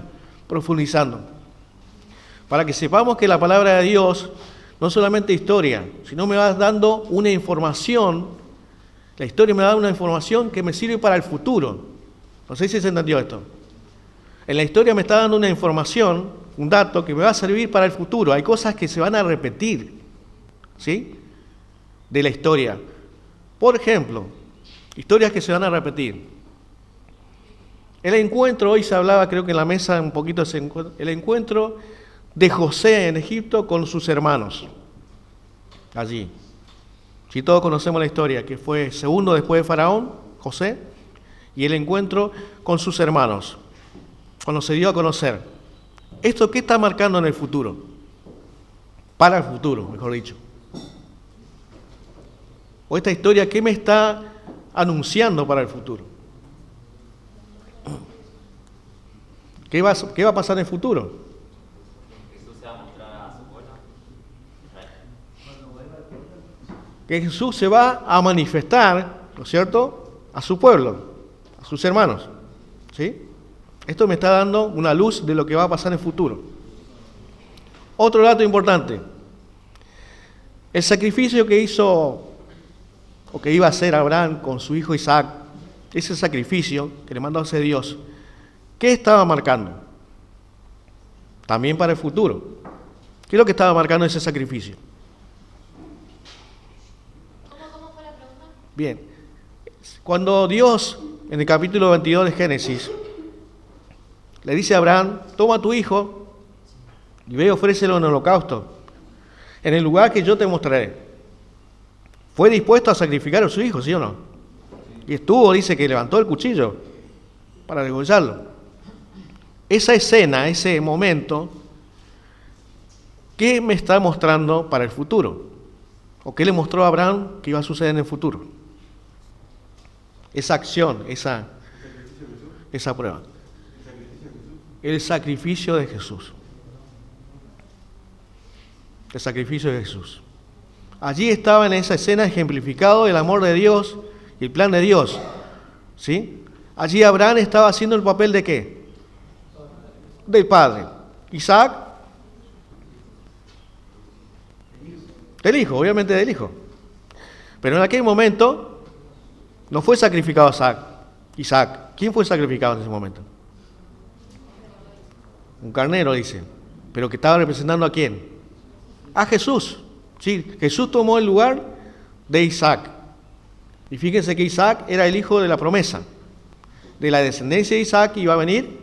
profundizando. Para que sepamos que la palabra de Dios no solamente historia, sino me va dando una información. La historia me da una información que me sirve para el futuro. No sé si se entendió esto. En la historia me está dando una información, un dato que me va a servir para el futuro. Hay cosas que se van a repetir, ¿sí? De la historia. Por ejemplo, historias que se van a repetir. El encuentro, hoy se hablaba, creo que en la mesa un poquito, el encuentro de José en Egipto con sus hermanos. Allí. Si todos conocemos la historia, que fue segundo después de Faraón, José, y el encuentro con sus hermanos, cuando se dio a conocer. ¿Esto qué está marcando en el futuro? Para el futuro, mejor dicho. O esta historia, ¿qué me está anunciando para el futuro? ¿Qué va a pasar en el futuro? Jesús se va a mostrar a su pueblo. Que Jesús se va a manifestar, ¿no es cierto?, a su pueblo, a sus hermanos, ¿sí? Esto me está dando una luz de lo que va a pasar en el futuro. Otro dato importante. El sacrificio que hizo, o que iba a hacer Abraham con su hijo Isaac, ese sacrificio que le mandó a hacer Dios, ¿qué estaba marcando? También para el futuro. ¿Qué es lo que estaba marcando ese sacrificio? ¿Cómo fue la pregunta? Bien. Cuando Dios, en el capítulo 22 de Génesis, le dice a Abraham, toma a tu hijo y ve y ofrécelo en holocausto, en el lugar que yo te mostraré. ¿Fue dispuesto a sacrificar a su hijo, sí o no? Y estuvo, dice que levantó el cuchillo para degollarlo. Esa escena, ese momento, ¿qué me está mostrando para el futuro? ¿O qué le mostró a Abraham que iba a suceder en el futuro? Esa acción, esa prueba? El sacrificio de Jesús. El sacrificio de Jesús. Allí estaba en esa escena ejemplificado el amor de Dios y el plan de Dios. ¿Sí? Allí Abraham estaba haciendo el papel de ¿qué? Del padre. Isaac, del hijo, obviamente del hijo. Pero en aquel momento no fue sacrificado Isaac. ¿Quién fue sacrificado en ese momento? Un carnero, dice. Pero que estaba representando ¿a quién? A Jesús. Sí, Jesús tomó el lugar de Isaac. Y fíjense que Isaac era el hijo de la promesa. De la descendencia de Isaac iba a venir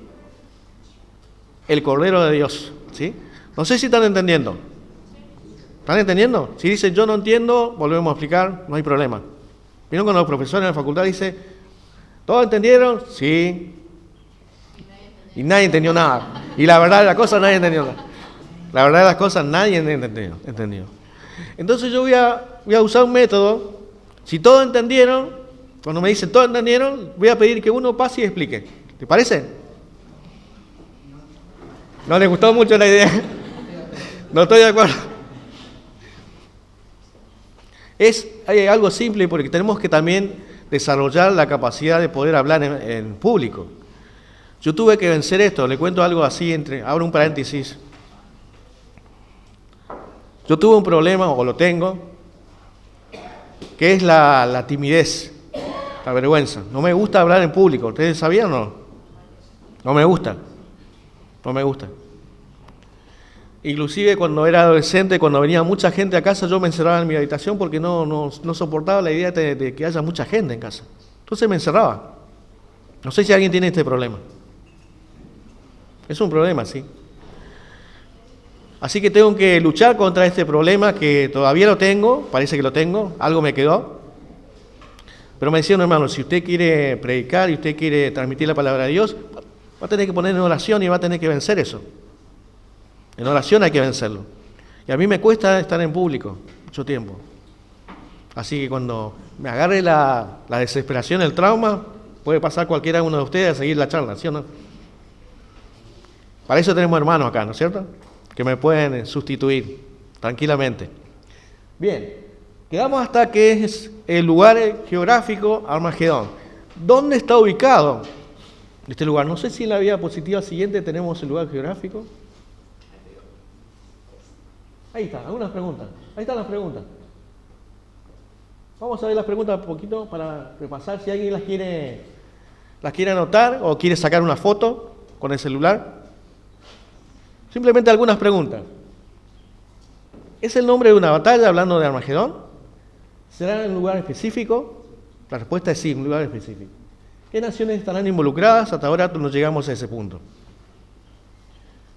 el Cordero de Dios. ¿Sí? No sé si están entendiendo. ¿Están entendiendo? Si dicen yo no entiendo, volvemos a explicar, no hay problema. ¿Vieron cuando los profesores en la facultad dicen, ¿todos entendieron? Sí. Y nadie entendió nada. Y la verdad de las cosas, nadie entendió nada. La verdad de las cosas, nadie entendió. Entonces yo voy a usar un método. Si todos entendieron, cuando me dicen todos entendieron, voy a pedir que uno pase y explique. ¿Te parece? ¿No les gustó mucho la idea? No estoy de acuerdo. Hay algo simple porque tenemos que también desarrollar la capacidad de poder hablar en público. Yo tuve que vencer esto, le cuento algo así, abro un paréntesis. Yo tuve un problema, o lo tengo, que es la timidez, la vergüenza. No me gusta hablar en público, ¿ustedes sabían o no? No me gusta. Inclusive cuando era adolescente, cuando venía mucha gente a casa, yo me encerraba en mi habitación porque no soportaba la idea de que haya mucha gente en casa. Entonces me encerraba. No sé si alguien tiene este problema. Es un problema, sí. Así que tengo que luchar contra este problema que todavía lo tengo, parece que lo tengo, algo me quedó. Pero me decían, hermano, si usted quiere predicar y usted quiere transmitir la palabra de Dios, va a tener que poner en oración y va a tener que vencer eso. En oración hay que vencerlo. Y a mí me cuesta estar en público mucho tiempo. Así que cuando me agarre la desesperación, el trauma, puede pasar cualquiera uno de ustedes a seguir la charla, ¿sí o no? Para eso tenemos hermanos acá, ¿no es cierto? Que me pueden sustituir tranquilamente. Bien, quedamos hasta que es el lugar geográfico Armagedón. ¿Dónde está ubicado este lugar? No sé si en la diapositiva siguiente tenemos el lugar geográfico. Ahí está, algunas preguntas. Ahí están las preguntas. Vamos a ver las preguntas un poquito para repasar si alguien las quiere anotar o quiere sacar una foto con el celular. Simplemente algunas preguntas. ¿Es el nombre de una batalla hablando de Armagedón? ¿Será en un lugar específico? La respuesta es sí, en un lugar específico. ¿Qué naciones estarán involucradas? Hasta ahora no llegamos a ese punto.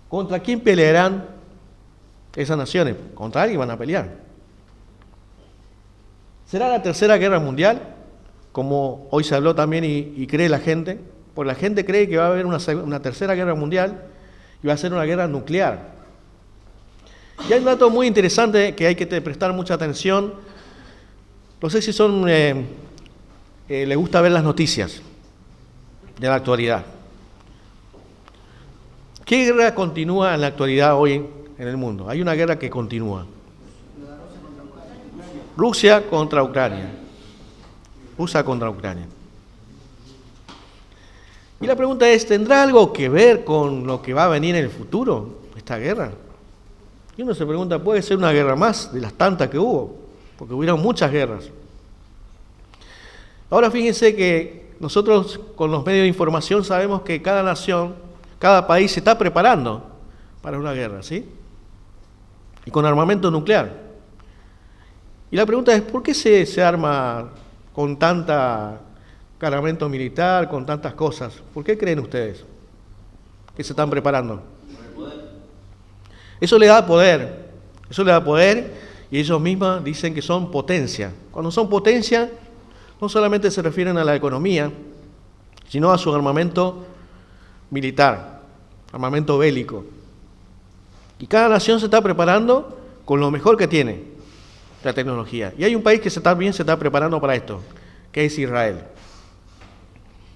¿Contra quién pelearán esas naciones? Contra alguien van a pelear. ¿Será la tercera guerra mundial? Como hoy se habló también y cree la gente. Porque la gente cree que va a haber una tercera guerra mundial y va a ser una guerra nuclear. Y hay un dato muy interesante que hay que prestar mucha atención. No sé si les gusta ver las noticias de la actualidad. ¿Qué guerra continúa en la actualidad hoy en el mundo? Hay una guerra que continúa. Rusia contra Ucrania. Rusia contra Ucrania. Y la pregunta es, ¿tendrá algo que ver con lo que va a venir en el futuro, esta guerra? Y uno se pregunta, ¿puede ser una guerra más de las tantas que hubo? Porque hubieron muchas guerras. Ahora fíjense que nosotros con los medios de información sabemos que cada nación, cada país se está preparando para una guerra, ¿sí? Y con armamento nuclear. Y la pregunta es, ¿por qué se arma con tanta armamento militar, con tantas cosas? ¿Por qué creen ustedes que se están preparando? Eso le da poder. Eso le da poder y ellos mismos dicen que son potencia. Cuando son potencia, no solamente se refieren a la economía, sino a su armamento militar, armamento bélico. Y cada nación se está preparando con lo mejor que tiene, la tecnología. Y hay un país que también se está preparando para esto, que es Israel.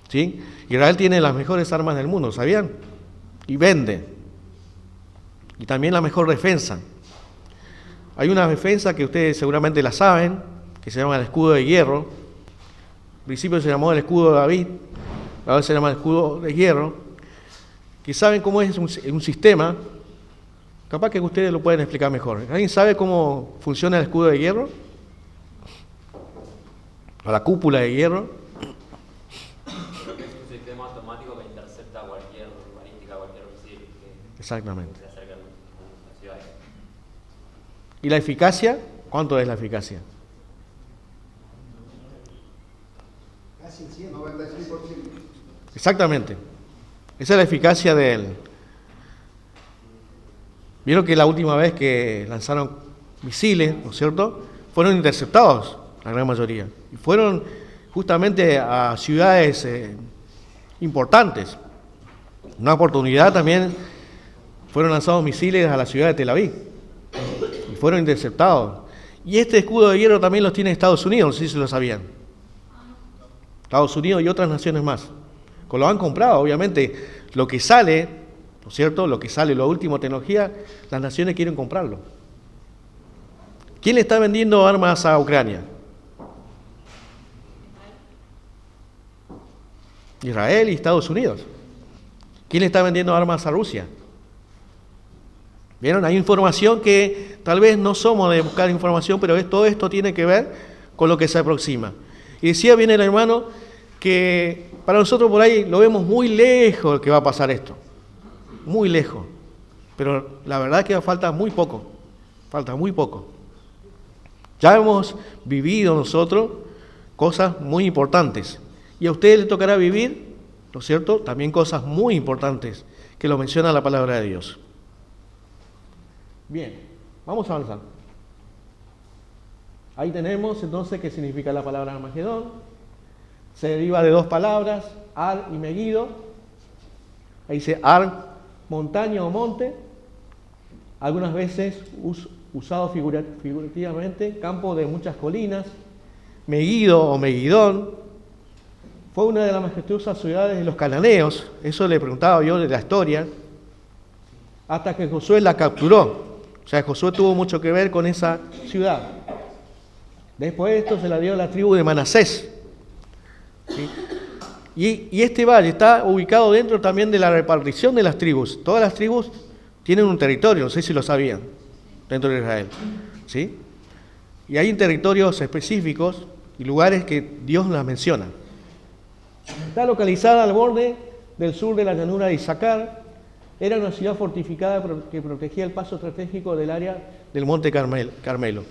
¿Sí? Israel tiene las mejores armas del mundo, ¿sabían? Y vende. Y también la mejor defensa. Hay una defensa que ustedes seguramente la saben, que se llama el escudo de hierro. Al principio se llamó el escudo de David, ahora se llama el escudo de hierro. Que saben cómo es un sistema. Capaz que ustedes lo pueden explicar mejor. ¿Alguien sabe cómo funciona el escudo de hierro? O la cúpula de hierro. Es un sistema automático que intercepta cualquier balística, cualquier misil que Exactamente. se acerque a la ciudad. ¿Y la eficacia? ¿Cuánto es la eficacia? Casi el 100, 96%. Exactamente. Esa es la eficacia de él. Vieron que la última vez que lanzaron misiles, ¿no es cierto?, fueron interceptados, la gran mayoría. Y fueron justamente a ciudades importantes. Una oportunidad también fueron lanzados misiles a la ciudad de Tel Aviv. Y fueron interceptados. Y este escudo de hierro también los tiene Estados Unidos, no sé si lo sabían. Estados Unidos y otras naciones más. Lo han comprado, obviamente, lo que sale, ¿no es cierto?, lo que sale, la última tecnología, las naciones quieren comprarlo. ¿Quién le está vendiendo armas a Ucrania? Israel y Estados Unidos. ¿Quién le está vendiendo armas a Rusia? ¿Vieron? Hay información que tal vez no somos de buscar información, pero todo esto tiene que ver con lo que se aproxima. Y decía bien el hermano que para nosotros por ahí lo vemos muy lejos que va a pasar esto. Muy lejos. Pero la verdad es que falta muy poco. Falta muy poco. Ya hemos vivido nosotros cosas muy importantes. Y a ustedes les tocará vivir, ¿no es cierto?, también cosas muy importantes que lo menciona la palabra de Dios. Bien, vamos a avanzar. Ahí tenemos entonces qué significa la palabra Armagedón. Se deriva de dos palabras, Ar y Megido. Ahí dice Ar, montaña o monte. Algunas veces usado figurativamente, campo de muchas colinas. Megido o Megidón fue una de las majestuosas ciudades de los cananeos. Eso le preguntaba yo de la historia. Hasta que Josué la capturó. O sea, Josué tuvo mucho que ver con esa ciudad. Después de esto se la dio a la tribu de Manasés. ¿Sí? Y este valle está ubicado dentro también de la repartición de las tribus. Todas las tribus tienen un territorio, no sé si lo sabían, dentro de Israel. ¿Sí? Y hay territorios específicos y lugares que Dios las menciona. Está localizada al borde del sur de la llanura de Issacar. Era una ciudad fortificada que protegía el paso estratégico del área del Monte Carmelo.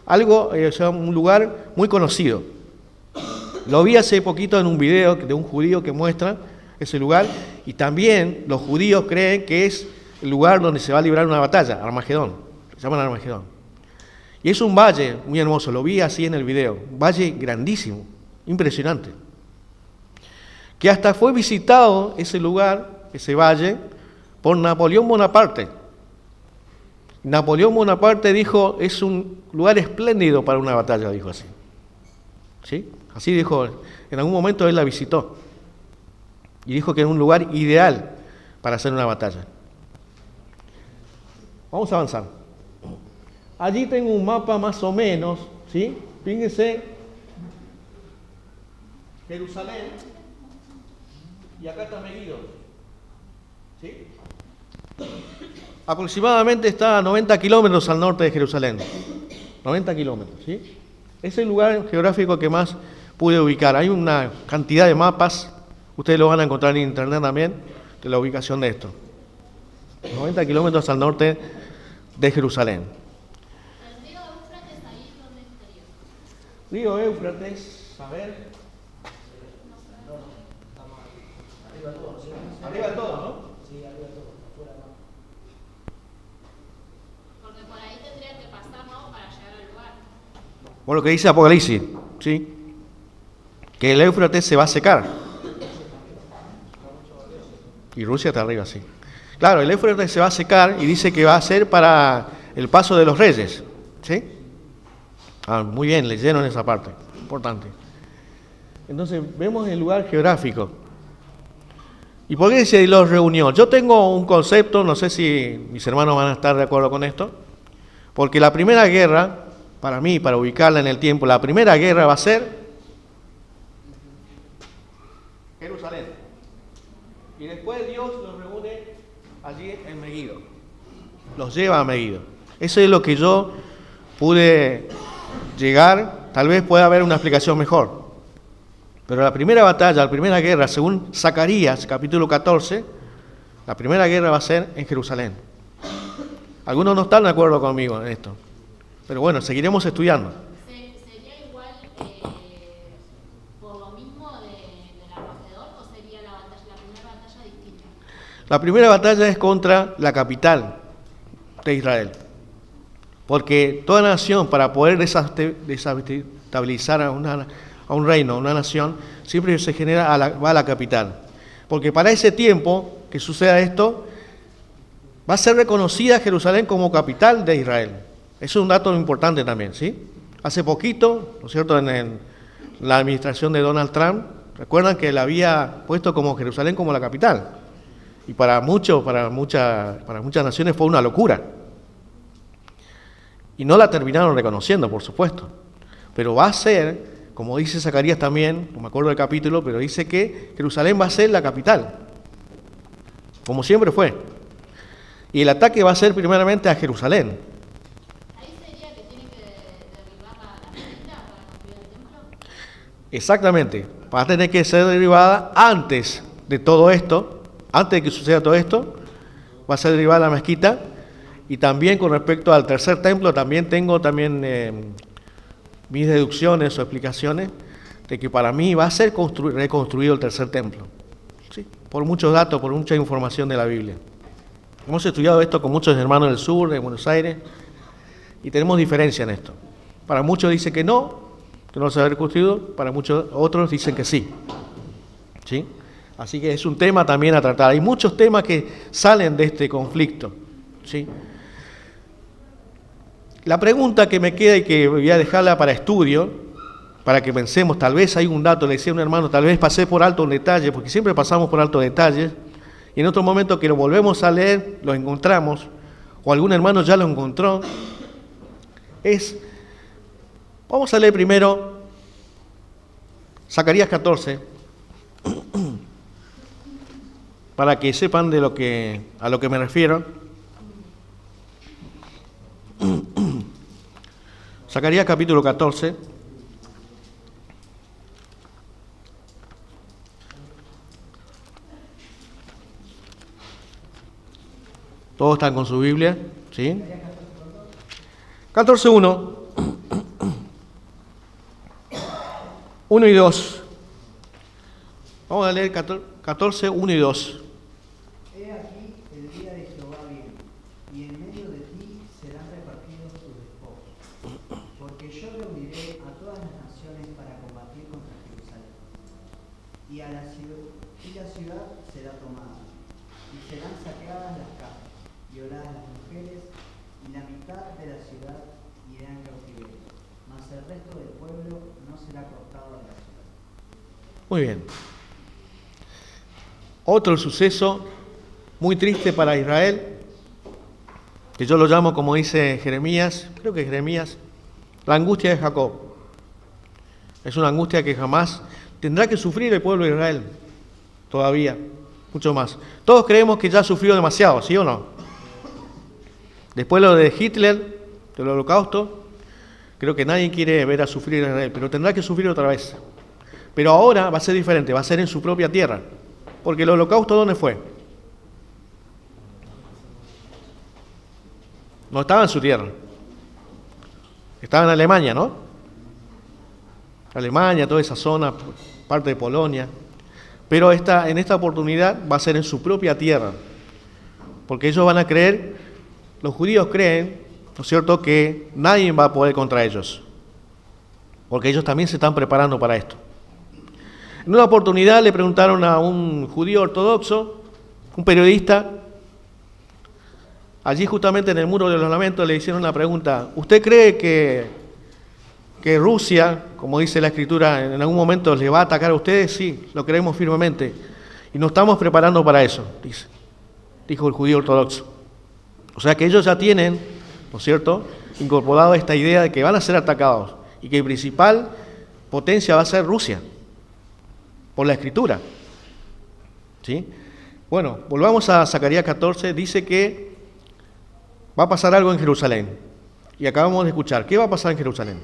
Algo, un lugar muy conocido. Lo vi hace poquito en un video de un judío que muestra ese lugar, y también los judíos creen que es el lugar donde se va a librar una batalla, Armagedón. Se llama Armagedón. Y es un valle muy hermoso, lo vi así en el video. Un valle grandísimo, impresionante. Que hasta fue visitado ese lugar, ese valle, por Napoleón Bonaparte. Napoleón Bonaparte dijo, es un lugar espléndido para una batalla, dijo así. ¿Sí? Así dijo, en algún momento él la visitó. Y dijo que era un lugar ideal para hacer una batalla. Vamos a avanzar. Allí tengo un mapa más o menos, ¿sí? Fíjense, Jerusalén, y acá está Megido. ¿Sí? Aproximadamente está a 90 kilómetros al norte de Jerusalén. 90 kilómetros, ¿sí? Es el lugar geográfico que más pude ubicar. Hay una cantidad de mapas, ustedes lo van a encontrar en internet también, de la ubicación de esto. 90 kilómetros al norte de Jerusalén. El río Éufrates ahí donde estaría. Río Éufrates, a ver. Arriba de todo, ¿no? Porque por ahí tendría que pasar, ¿no?, para llegar al lugar. Por lo que dice Apocalipsis, ¿sí? Que el Éufrates se va a secar. Y Rusia está arriba, sí. Claro, el Éufrates se va a secar y dice que va a ser para el paso de los reyes, ¿sí? Muy bien, leyeron esa parte, importante. Entonces, vemos el lugar geográfico. ¿Y por qué dice y los reunió? Yo tengo un concepto, no sé si mis hermanos van a estar de acuerdo con esto, porque la primera guerra, para mí, para ubicarla en el tiempo, la primera guerra va a ser Jerusalén. Y después Dios los reúne allí en Megiddo. Los lleva a Megiddo. Eso es lo que yo pude llegar. Tal vez pueda haber una explicación mejor. Pero la primera batalla, la primera guerra, según Zacarías, capítulo 14, la primera guerra va a ser en Jerusalén. Algunos no están de acuerdo conmigo en esto. Pero bueno, seguiremos estudiando. ¿Sería igual por lo mismo del Armagedón o sería la primera batalla distinta? La primera batalla es contra la capital de Israel. Porque toda nación, para poder desestabilizar a un reino, a una nación, siempre se genera va a la capital. Porque para ese tiempo que suceda esto, va a ser reconocida Jerusalén como capital de Israel. Eso es un dato importante también, ¿sí? Hace poquito, ¿no es cierto?, en la administración de Donald Trump, recuerdan que él había puesto como Jerusalén como la capital. Y para muchas naciones fue una locura. Y no la terminaron reconociendo, por supuesto. Pero va a ser, como dice Zacarías también, no me acuerdo del capítulo, pero dice que Jerusalén va a ser la capital, como siempre fue. Y el ataque va a ser primeramente a Jerusalén. ¿Ahí sería que tiene que derribar la mezquita para construir el templo? Exactamente. Va a tener que ser derribada antes de todo esto, antes de que suceda todo esto, va a ser derribada la mezquita. Y también con respecto al tercer templo, también tengo mis deducciones o explicaciones de que para mí va a ser reconstruido el tercer templo. ¿Sí? Por muchos datos, por mucha información de la Biblia. Hemos estudiado esto con muchos hermanos del sur, de Buenos Aires, y tenemos diferencia en esto. Para muchos dicen que no se ha reconstruido, para muchos otros dicen que sí. ¿Sí? Así que es un tema también a tratar. Hay muchos temas que salen de este conflicto. ¿Sí? La pregunta que me queda y que voy a dejarla para estudio, para que pensemos, tal vez hay un dato, le decía a un hermano, tal vez pasé por alto un detalle, porque siempre pasamos por alto detalles, y en otro momento que lo volvemos a leer, lo encontramos, o algún hermano ya lo encontró, vamos a leer primero Zacarías 14, para que sepan a lo que me refiero. Zacarías capítulo 14. ¿Todos están con su Biblia? ¿Sí? 14:1. 1 y 2. Vamos a leer 14, 1 y 2. He aquí el día de Jehová viene, y en medio de ti serán repartidos tus despojos, porque yo reuniré a todas las naciones para combatir contra Jerusalén, y la ciudad será tomada, y serán saqueadas las casas, violadas las mujeres, y la mitad de la ciudad irá en cautiverio, mas el resto del pueblo no será cortado de la ciudad. Muy bien. Otro suceso muy triste para Israel, que yo lo llamo, como dice Jeremías, creo que Jeremías, la angustia de Jacob. Es una angustia que jamás tendrá que sufrir el pueblo de Israel, todavía, mucho más. Todos creemos que ya sufrió demasiado, ¿sí o no? Después lo de Hitler, del Holocausto, creo que nadie quiere ver a sufrir a Israel, pero tendrá que sufrir otra vez. Pero ahora va a ser diferente, va a ser en su propia tierra. Porque el Holocausto, ¿dónde fue? No estaba en su tierra. Estaba en Alemania, ¿no? Alemania, toda esa zona, parte de Polonia. Pero en esta oportunidad va a ser en su propia tierra. Porque ellos van a creer, los judíos creen, ¿no es cierto?, que nadie va a poder contra ellos. Porque ellos también se están preparando para esto. En una oportunidad le preguntaron a un judío ortodoxo, un periodista, allí justamente en el Muro de los Lamentos le hicieron una pregunta: ¿usted cree que Rusia, como dice la Escritura, en algún momento les va a atacar a ustedes? Sí, lo creemos firmemente. Y nos estamos preparando para eso, dijo el judío ortodoxo. O sea que ellos ya tienen, ¿no es cierto?, incorporado esta idea de que van a ser atacados y que el principal potencia va a ser Rusia, por la Escritura. ¿Sí? Bueno, volvamos a Zacarías 14, dice que va a pasar algo en Jerusalén. Y acabamos de escuchar, ¿qué va a pasar en Jerusalén?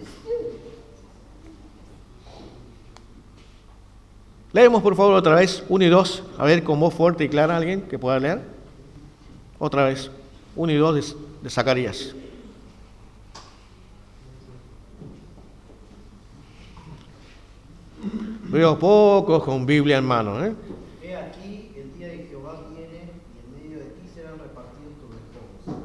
Leemos por favor otra vez, 1 y 2, a ver con voz fuerte y clara alguien que pueda leer. Otra vez, 1 y 2 de Zacarías. Veo pocos con Biblia en mano, ¿eh? He aquí, el día de Jehová viene, y en medio de ti serán repartidos tus despojos.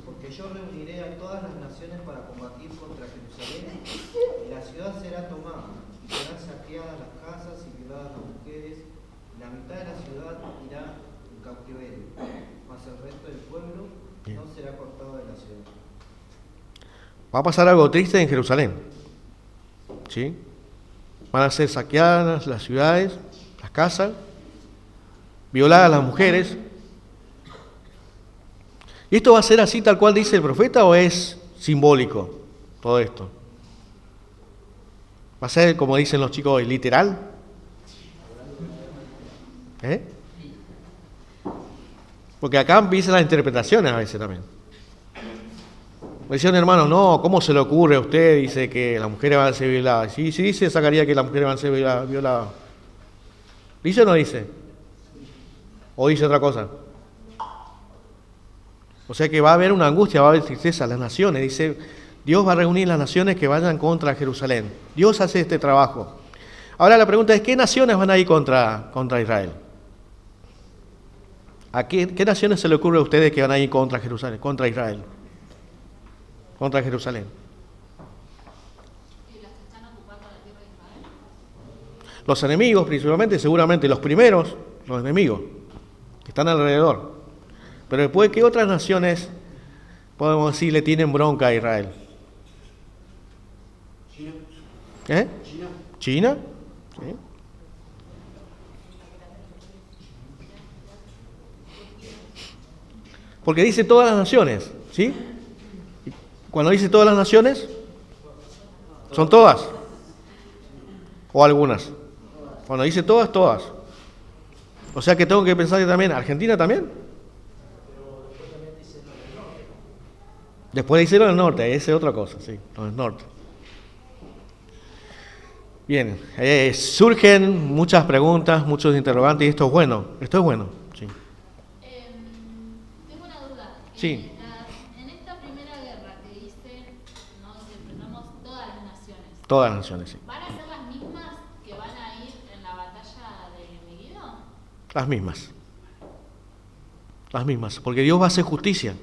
Porque yo reuniré a todas las naciones para combatir contra Jerusalén, y la ciudad será tomada, y serán saqueadas las casas y violadas las mujeres, y la mitad de la ciudad irá en cautiverio, mas el resto del pueblo no será cortado de la ciudad. Va a pasar algo triste en Jerusalén, ¿sí? Van a ser saqueadas las ciudades, las casas, violadas las mujeres. ¿Y esto va a ser así tal cual dice el profeta o es simbólico todo esto? ¿Va a ser, como dicen los chicos hoy, literal? Porque acá empiezan las interpretaciones a veces también. Me decía un hermano, no, ¿cómo se le ocurre a usted? Dice que las mujeres van a ser violadas. Sí, dice Zacarías que las mujeres van a ser violadas. ¿Dice o no dice? ¿O dice otra cosa? O sea que va a haber una angustia, va a haber tristeza. Las naciones, dice, Dios va a reunir las naciones que vayan contra Jerusalén. Dios hace este trabajo. Ahora la pregunta es, ¿qué naciones van a ir contra Israel? ¿A qué naciones se le ocurre a ustedes que van a ir contra Jerusalén, contra Israel? Contra Jerusalén. ¿Y las que están ocupando la tierra de Israel? Los enemigos, principalmente, seguramente los primeros, los enemigos, que están alrededor. Pero después, ¿qué otras naciones, podemos decir, le tienen bronca a Israel? China. ¿China? ¿Sí? Porque dice todas las naciones, ¿sí? Cuando dice todas las naciones, ¿son todas? ¿O algunas? Cuando dice todas, todas. O sea que tengo que pensar que también, ¿Argentina también? Después dice lo del norte, esa es otra cosa, sí, lo del norte. Bien, surgen muchas preguntas, muchos interrogantes, y esto es bueno, sí. Tengo una duda. Sí. En esta primera guerra que dice, no, si enfrentamos todas las naciones, Todas las naciones, sí. ¿van a ser las mismas que van a ir en la batalla de Megiddo? Las mismas, porque Dios va a hacer justicia,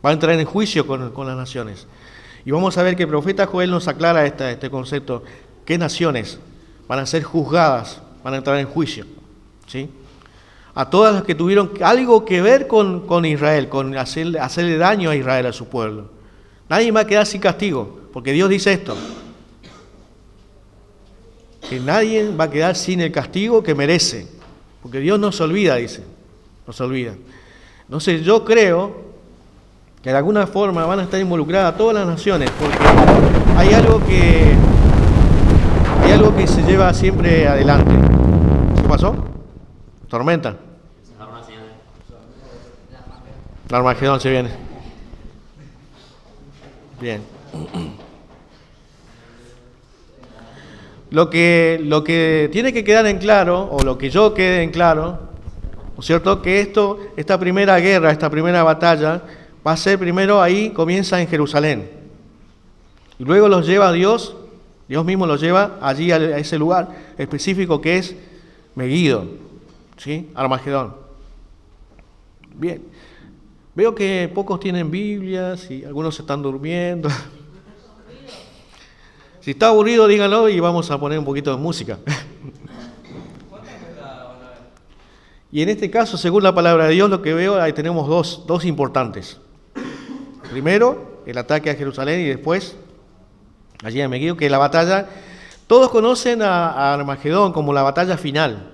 va a entrar en juicio con las naciones. Y vamos a ver que el profeta Joel nos aclara este concepto, qué naciones van a ser juzgadas, van a entrar en juicio, ¿sí? A todas las que tuvieron algo que ver con Israel, con hacerle daño a Israel, a su pueblo. Nadie va a quedar sin castigo, porque Dios dice esto, que nadie va a quedar sin el castigo que merece, porque Dios no se olvida, dice, no se olvida. Entonces yo creo que de alguna forma van a estar involucradas todas las naciones, porque hay algo que se lleva siempre adelante. ¿Qué pasó? Tormenta. La Armagedón se viene. Bien. Lo que tiene que quedar en claro, o lo que yo quede en claro, ¿no es cierto? Que esta primera guerra, esta primera batalla, va a ser primero ahí, comienza en Jerusalén. Y luego los lleva Dios mismo los lleva allí a ese lugar específico que es Megiddo, ¿sí? Armagedón. Bien. Veo que pocos tienen Biblias y algunos se están durmiendo. Si está aburrido, díganlo y vamos a poner un poquito de música. Y en este caso, según la palabra de Dios, lo que veo, ahí tenemos dos importantes. Primero, el ataque a Jerusalén y después, allí en Megiddo, que es la batalla. Todos conocen a Armagedón como la batalla final,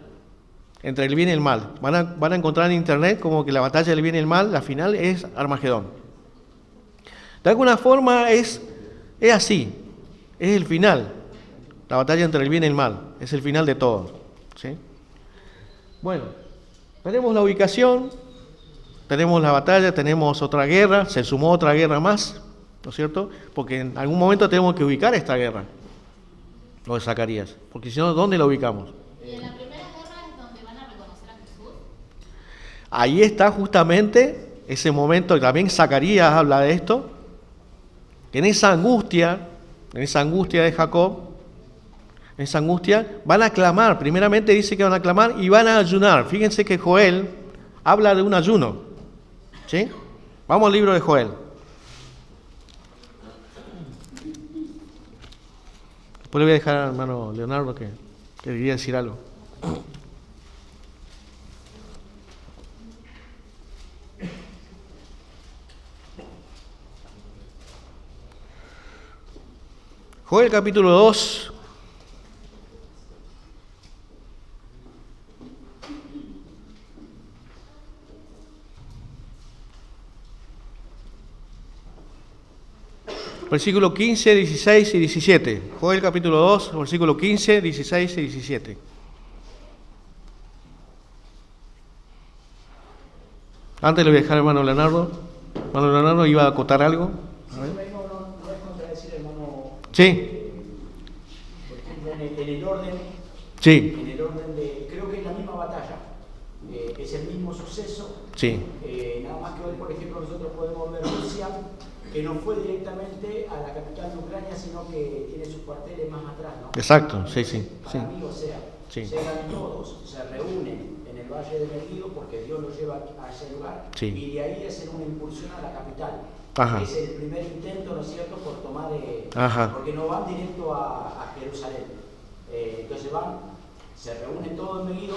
entre el bien y el mal. Van a encontrar en internet como que la batalla del bien y el mal, la final es Armagedón. De alguna forma es así, es el final. La batalla entre el bien y el mal, es el final de todo, ¿sí? Bueno, tenemos la ubicación, tenemos la batalla, tenemos otra guerra, se sumó otra guerra más, ¿no es cierto? Porque en algún momento tenemos que ubicar esta guerra, lo de Zacarías, porque si no, ¿dónde la ubicamos? ¿Y en la primera guerra es donde van a reconocer a Jesús? Ahí está justamente ese momento, y también Zacarías habla de esto, que en esa angustia de Jacob, en esa angustia, van a clamar, primeramente dice que van a clamar y van a ayunar. Fíjense que Joel habla de un ayuno, ¿sí? Vamos al libro de Joel. Después le voy a dejar al hermano Leonardo que quería decir algo. Joel capítulo 2. Versículo 15, 16 y 17. Joel capítulo 2, versículo 15, 16 y 17. Antes le voy a dejar al hermano Leonardo. Hermano Leonardo iba a acotar algo. A ver. No es contradecir, hermano. Sí, Por ejemplo, en el orden, sí, de, creo que es la misma batalla, es el mismo suceso, sí, nada más que hoy, por ejemplo, nosotros podemos ver Rusia, que no fue directamente a la capital de Ucrania, sino que tiene sus cuarteles más atrás, ¿no? exacto, sí, sí, sí. Para mí, o sea, Sí. llegan todos, se reúnen en el Valle de Megiddo porque Dios los lleva a ese lugar, Sí. y de ahí hacen una incursión a la capital. Ajá. Es el primer intento, ¿no es cierto?, por tomar, Ajá. porque no van directo a Jerusalén. Entonces se reúnen todos en Megiddo,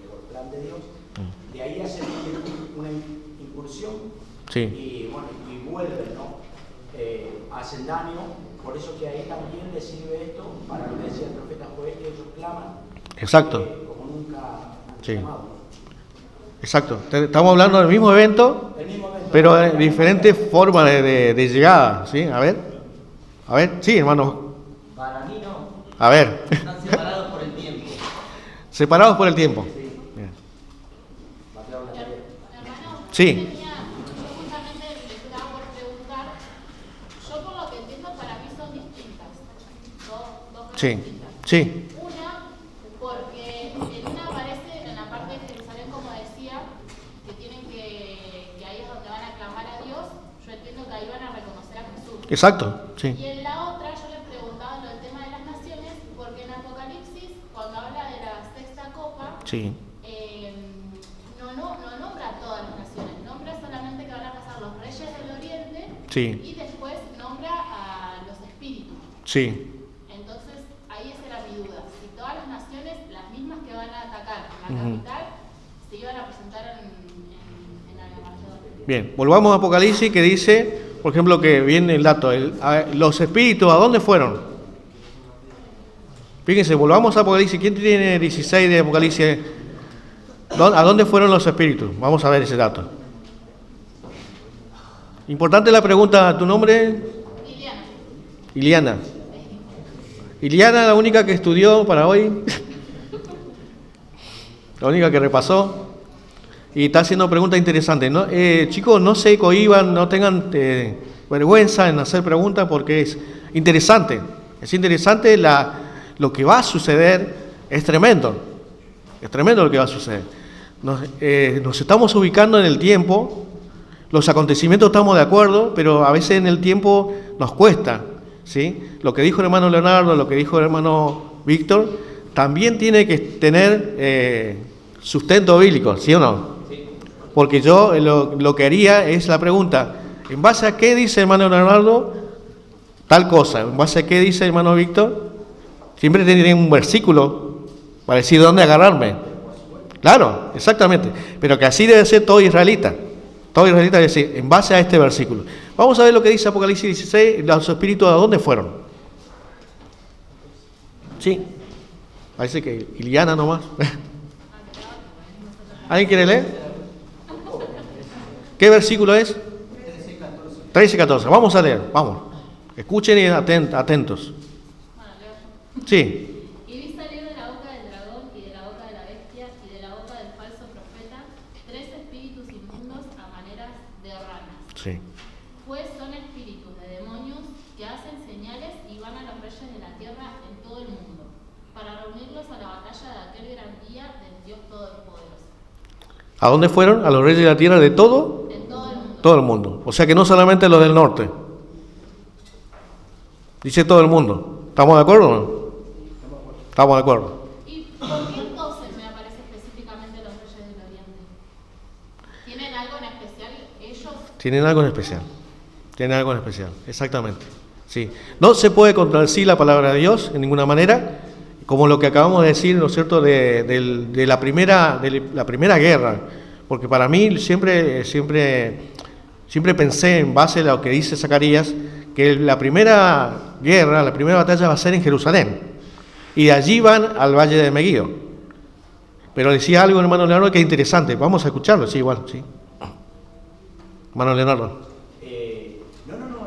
por plan de Dios, de ahí hacen una incursión. Sí. Y bueno, y vuelven, ¿no? Hacen daño, por eso que ahí también les sirve esto, para lo que decía el profeta Joel, que ellos claman, Exacto. como nunca han Sí. clamado. Exacto. Estamos hablando del mismo evento, El mismo evento, pero de diferentes formas de llegada, ¿sí? A ver, sí, hermano. Para mí no, A ver, están separados por el tiempo. separados por el tiempo. Bien. Hermano, Sí. yo justamente le estaba por preguntar, yo por lo que entiendo para mí son distintas, dos cosas Sí, distintas. sí, Una, porque en una aparece en la parte de Jerusalén, como decía, que tienen que ahí es donde van a clamar a Dios, yo entiendo que ahí van a reconocer a Jesús. exacto, Y sí, en la otra yo le preguntaba lo del tema de las naciones, porque en Apocalipsis, cuando habla de la sexta copa, sí, no nombra a todas las naciones, nombra solamente que van a pasar los reyes del oriente sí, y después nombra a los espíritus. sí, Entonces ahí esa era mi duda, si todas las naciones, las mismas que van a atacar la Ujú. capital, se iban a presentar en Armagedón. Bien, volvamos a Apocalipsis que dice, por ejemplo, que viene el dato, los espíritus, ¿a dónde fueron? Fíjense, volvamos a Apocalipsis. ¿Quién tiene 16 de Apocalipsis? ¿A dónde fueron los espíritus? Vamos a ver ese dato. Importante la pregunta, ¿tu nombre? Liliana, Iliana. Iliana, la única que estudió para hoy, la única que repasó. Y está haciendo preguntas interesantes, ¿no? Chicos, no se cohíban, no tengan vergüenza en hacer preguntas porque es interesante. Es interesante lo que va a suceder, es tremendo. Es tremendo lo que va a suceder. Nos estamos ubicando en el tiempo, los acontecimientos estamos de acuerdo, pero a veces en el tiempo nos cuesta, ¿sí? Lo que dijo el hermano Leonardo, lo que dijo el hermano Víctor, también tiene que tener sustento bíblico, ¿sí o no? Porque yo lo que haría es la pregunta, ¿en base a qué dice el hermano Leonardo tal cosa? ¿En base a qué dice el hermano Víctor? Siempre tiene un versículo para decir dónde agarrarme. Claro, exactamente. Pero que así debe ser todo israelita. Todo israelita debe decir, en base a este versículo. Vamos a ver lo que dice Apocalipsis 16, los espíritus ¿a dónde fueron? Sí. Parece que Iliana nomás. ¿Alguien quiere leer? ¿Qué versículo es? 13 y 14. Vamos a leer, vamos. Escuchen y atentos. Bueno, leo yo. Sí, Y vi salir de la boca del dragón y de la boca de la bestia y de la boca del falso profeta 3 espíritus inmundos a maneras de ranas. sí. Pues son espíritus de demonios que hacen señales y van a los reyes de la tierra en todo el mundo, para reunirlos a la batalla de aquel gran día del Dios Todopoderoso. ¿A dónde fueron? A los reyes de la tierra de todo, En todo el mundo. todo el mundo. O sea que no solamente los del norte. Dice todo el mundo. ¿Estamos de acuerdo o no? Estamos de acuerdo. ¿Y por qué entonces me aparece específicamente los reyes del Oriente? ¿Tienen algo en especial ellos? Tienen algo en especial. Tienen algo en especial, exactamente. Sí. No se puede contradecir la palabra de Dios en ninguna manera, como lo que acabamos de decir, ¿no es cierto?, de la primera guerra. Porque para mí siempre pensé, en base a lo que dice Zacarías, que la primera guerra, la primera batalla va a ser en Jerusalén. Y de allí van al Valle de Megiddo. Pero decía algo, hermano Leonardo, que es interesante. Vamos a escucharlo, sí, igual, sí. Hermano Leonardo.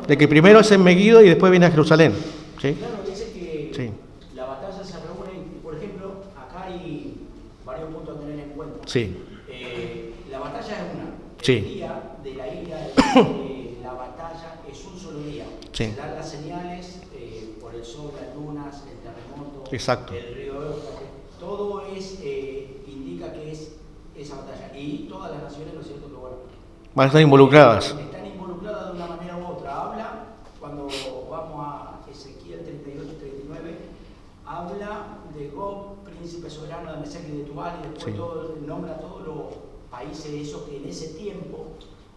De que primero es en Megiddo y después viene a Jerusalén. ¿Sí? Claro, dice que Sí. la batalla se reúne, por ejemplo, acá hay varios puntos a tener en cuenta. Sí. La batalla es una. Sí. El día de la ira, la batalla es un solo día. Sí. Se dan las señales por el sol, las lunas, el terremoto, Exacto. el río Éufrates. Todo indica que es esa batalla. Y todas las naciones, ¿no es cierto?, que bueno, Van a estar involucradas. están involucradas de una manera u otra. Habla, cuando vamos a Ezequiel 38-39, habla de Gog, príncipe soberano de Mesec y de Tubal, y después Sí. nombra todos los países esos que en ese tiempo,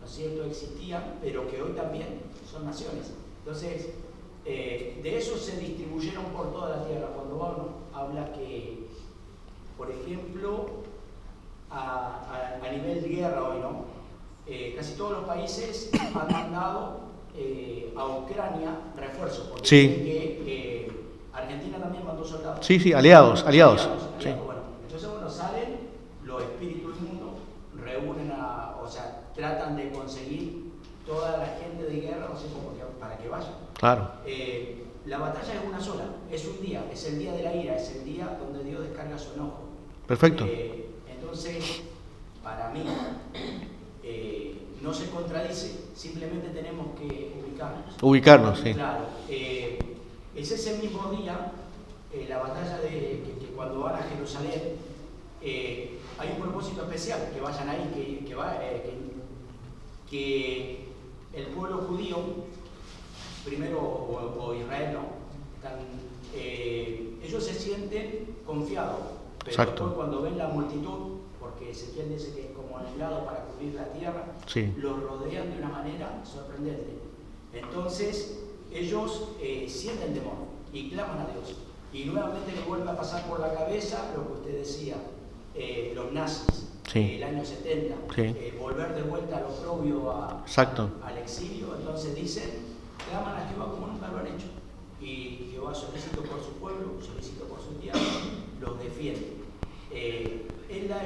¿no es cierto?, existían, pero que hoy también son naciones. Entonces, de esos se distribuyeron por toda la tierra. Cuando habla que, por ejemplo, a nivel de guerra hoy, ¿no? Casi todos los países han mandado a Ucrania refuerzos, porque Sí. dicen que Argentina también mandó soldados. Sí, aliados. Sí. Bueno, entonces, salen los espíritus inmundos, reúnen tratan de conseguir toda la gente de guerra, no sé cómo, para que vayan. Claro. La batalla es una sola, es un día, es el día de la ira, es el día donde Dios descarga su enojo. Perfecto. Entonces, para mí, no se contradice, simplemente tenemos que Ubicarnos, sí. Claro, es ese mismo día, la batalla que cuando van a Jerusalén, hay un propósito especial, que vayan ahí, que el pueblo judío, primero, o Israel, ellos se sienten confiados, pero Exacto. después cuando ven la multitud, porque Ezequiel dice que es como el helado para cubrir la tierra, Sí. los rodean de una manera sorprendente. Entonces, ellos sienten temor y claman a Dios. Y nuevamente les vuelve a pasar por la cabeza lo que usted decía, los nazis, Sí. el año 70, Sí. volver de vuelta al oprobio, Exacto. al exilio. Entonces dicen, claman a Jehová como nunca lo han hecho. Y Jehová, solicito por su pueblo, solicito por su tierra, los defiende.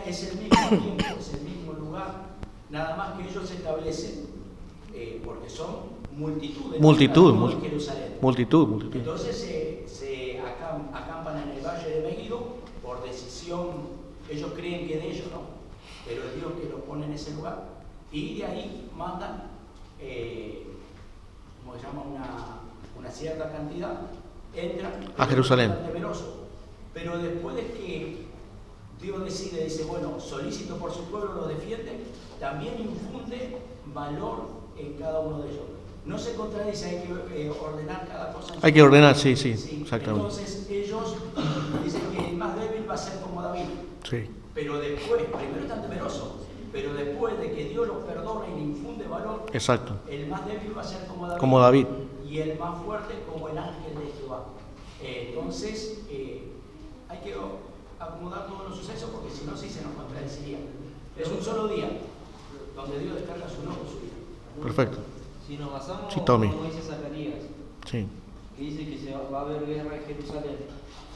Es el mismo tiempo, es el mismo lugar, nada más que ellos se establecen, porque son multitud en Jerusalén. Multitud. Entonces se acampan en el Valle de Megiddo por decisión, ellos creen que de ellos no, pero es Dios que los pone en ese lugar, y de ahí mandan, como se llama, una cierta cantidad, entran a Jerusalén. temeroso. Pero después de que Dios dice, bueno, solicito por su pueblo, lo defiende, también infunde valor en cada uno de ellos. No se contradice, hay que ordenar cada cosa. Hay que ordenar, sí, exactamente. Entonces ellos dicen que el más débil va a ser como David. Sí. Pero después, primero están temerosos, pero después de que Dios los perdona y le infunde valor, Exacto. el más débil va a ser como David. Como David. Y el más fuerte como el ángel de Jehová. Entonces, hay que acomodar todos los sucesos, porque si no, sí se nos contradeciría. Es un solo día donde Dios descarga su enojo, su ira. Perfecto. Si nos basamos, Sí, Tommy. como dice Zacarías, Sí. que dice que va a haber guerra en Jerusalén,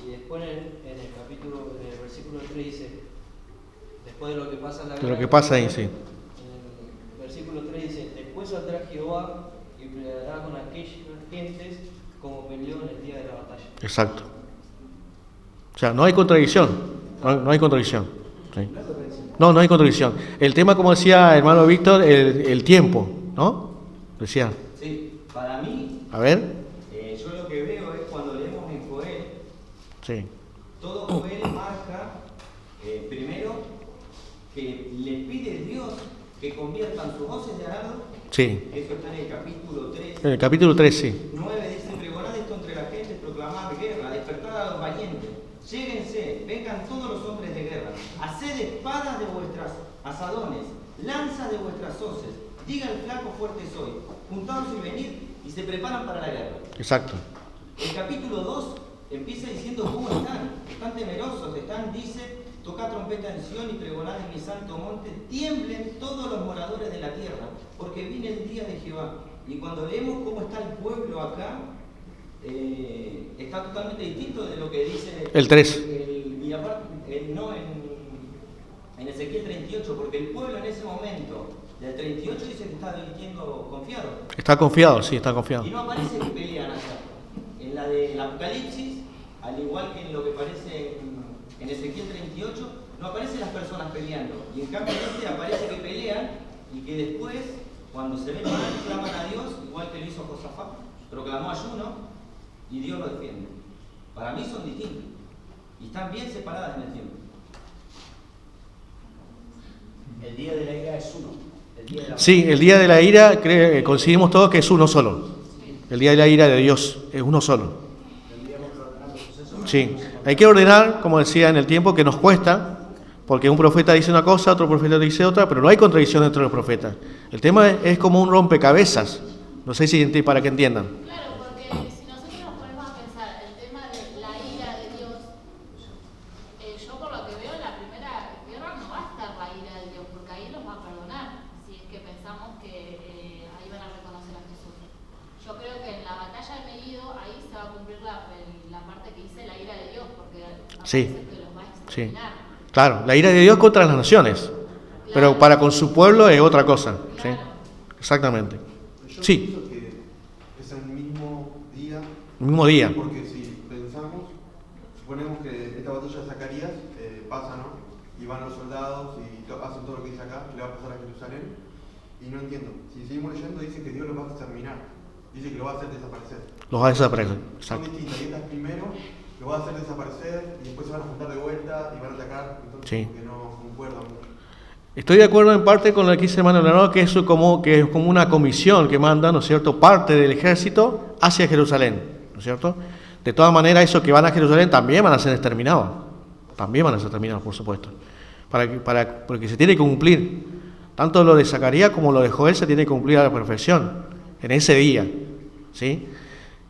y después en el versículo 3 dice, después de lo que pasa en la De guerra. lo que pasa ahí, sí. En el versículo 3 dice, después saldrá Jehová y peleará con aquellas gentes como peleó en el día de la batalla. Exacto. O sea, no hay contradicción. No hay contradicción. ¿Sí? No hay contradicción. El tema, como decía hermano Víctor, el tiempo, ¿no? Decía. Sí, para mí, A ver. yo lo que veo es cuando leemos en Joel, Sí. todo Joel marca, primero, que le pide Dios que conviertan sus voces de arado. Sí. Eso está en el capítulo 3. En el capítulo 3, sí. 9 dice, pregonad esto entre la gente, proclamad guerra, despertad a los valientes, lléguense, vengan todos los hombres de guerra, haced espadas de vuestras asadones, lanzas de vuestras hoces, diga el flaco fuerte soy, juntaos y venid, y se preparan para la guerra. Exacto. El capítulo 2 empieza diciendo cómo están temerosos, dice, toca trompeta en Sion y pregonad en mi santo monte, tiemblen todos los moradores de la tierra, porque viene el día de Jehová. Y cuando leemos cómo está el pueblo acá, está totalmente distinto de lo que dice El 3. y aparte, en Ezequiel 38, porque el pueblo en ese momento del 38 dice que está viviendo confiado. Está confiado, sí, está confiado. Y no aparece que pelean allá. En la del Apocalipsis, al igual que en lo que aparece en Ezequiel 38, no aparecen las personas peleando. Y en cambio en este aparece que pelean y que después, cuando se ven mal, claman a Dios, igual que lo hizo Josafat, proclamó ayuno y Dios lo defiende. Para mí son distintos y están bien separadas en el tiempo. El día de la ira es uno. Sí, el día de la ira coincidimos todos que es uno solo. El día de la ira de Dios es uno solo. Sí, hay que ordenar, como decía, en el tiempo que nos cuesta, porque un profeta dice una cosa, otro profeta dice otra, pero no hay contradicción entre los profetas. El tema es como un rompecabezas. No sé si para que entiendan. Claro, porque si nosotros nos ponemos a pensar el tema de la ira de Dios, yo por lo que veo en la primera guerra no va a estar la ira de Dios, porque ahí los va a perdonar, si es que pensamos que ahí van a reconocer a Jesús. Yo creo que en la batalla de Megiddo ahí se va a cumplir la parte que dice la ira de Dios, porque Sí. que los va a Sí. exterminar. Claro, la ira de Dios contra las naciones, pero para con su pueblo es otra cosa. ¿Sí? Exactamente. Yo Sí. pienso que es el mismo día, El mismo día. porque si pensamos, suponemos que esta batalla de Zacarías pasa, ¿no? Y van los soldados y hacen todo lo que dice acá, que le va a pasar a Jerusalén, y no entiendo. Si seguimos leyendo, dice que Dios lo va a exterminar, dice que lo va a hacer desaparecer. Los va a desaparecer. Son Exacto. distintas, y estas primero lo va a hacer desaparecer y después se van a juntar de vuelta y van a atacar, entonces Sí. como que no concuerdan mucho. Estoy de acuerdo en parte con lo que dice hermano Leonardo, que eso que es como una comisión que manda, ¿no es cierto?, parte del ejército hacia Jerusalén, ¿no es cierto? De todas maneras, esos que van a Jerusalén también van a ser exterminados. También van a ser exterminados, por supuesto. Porque se tiene que cumplir. Tanto lo de Zacarías como lo de Joel se tiene que cumplir a la perfección en ese día, ¿sí?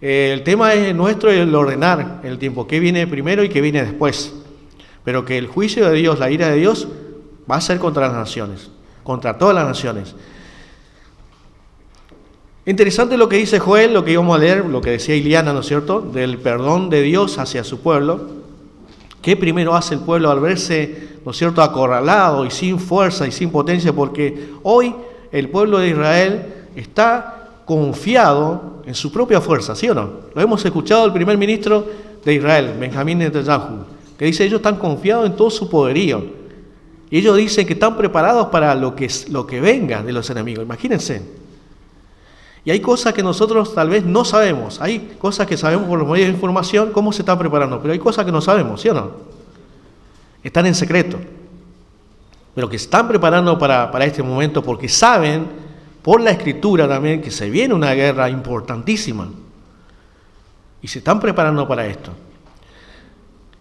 El tema es nuestro, el ordenar el tiempo, qué viene primero y qué viene después. Pero que el juicio de Dios, la ira de Dios, va a ser contra las naciones, contra todas las naciones. Interesante lo que dice Joel, lo que íbamos a leer, lo que decía Iliana, ¿no es cierto?, del perdón de Dios hacia su pueblo. ¿Qué primero hace el pueblo al verse, ¿no es cierto?, acorralado y sin fuerza y sin potencia? Porque hoy el pueblo de Israel está confiado en su propia fuerza, ¿sí o no? Lo hemos escuchado del primer ministro de Israel, Benjamín Netanyahu, que dice ellos están confiados en todo su poderío. Y ellos dicen que están preparados para lo que venga de los enemigos. Imagínense. Y hay cosas que nosotros tal vez no sabemos. Hay cosas que sabemos por los medios de información cómo se están preparando, pero hay cosas que no sabemos, ¿sí o no? Están en secreto. Pero que se están preparando para este momento porque saben, por la Escritura también, que se viene una guerra importantísima. Y se están preparando para esto.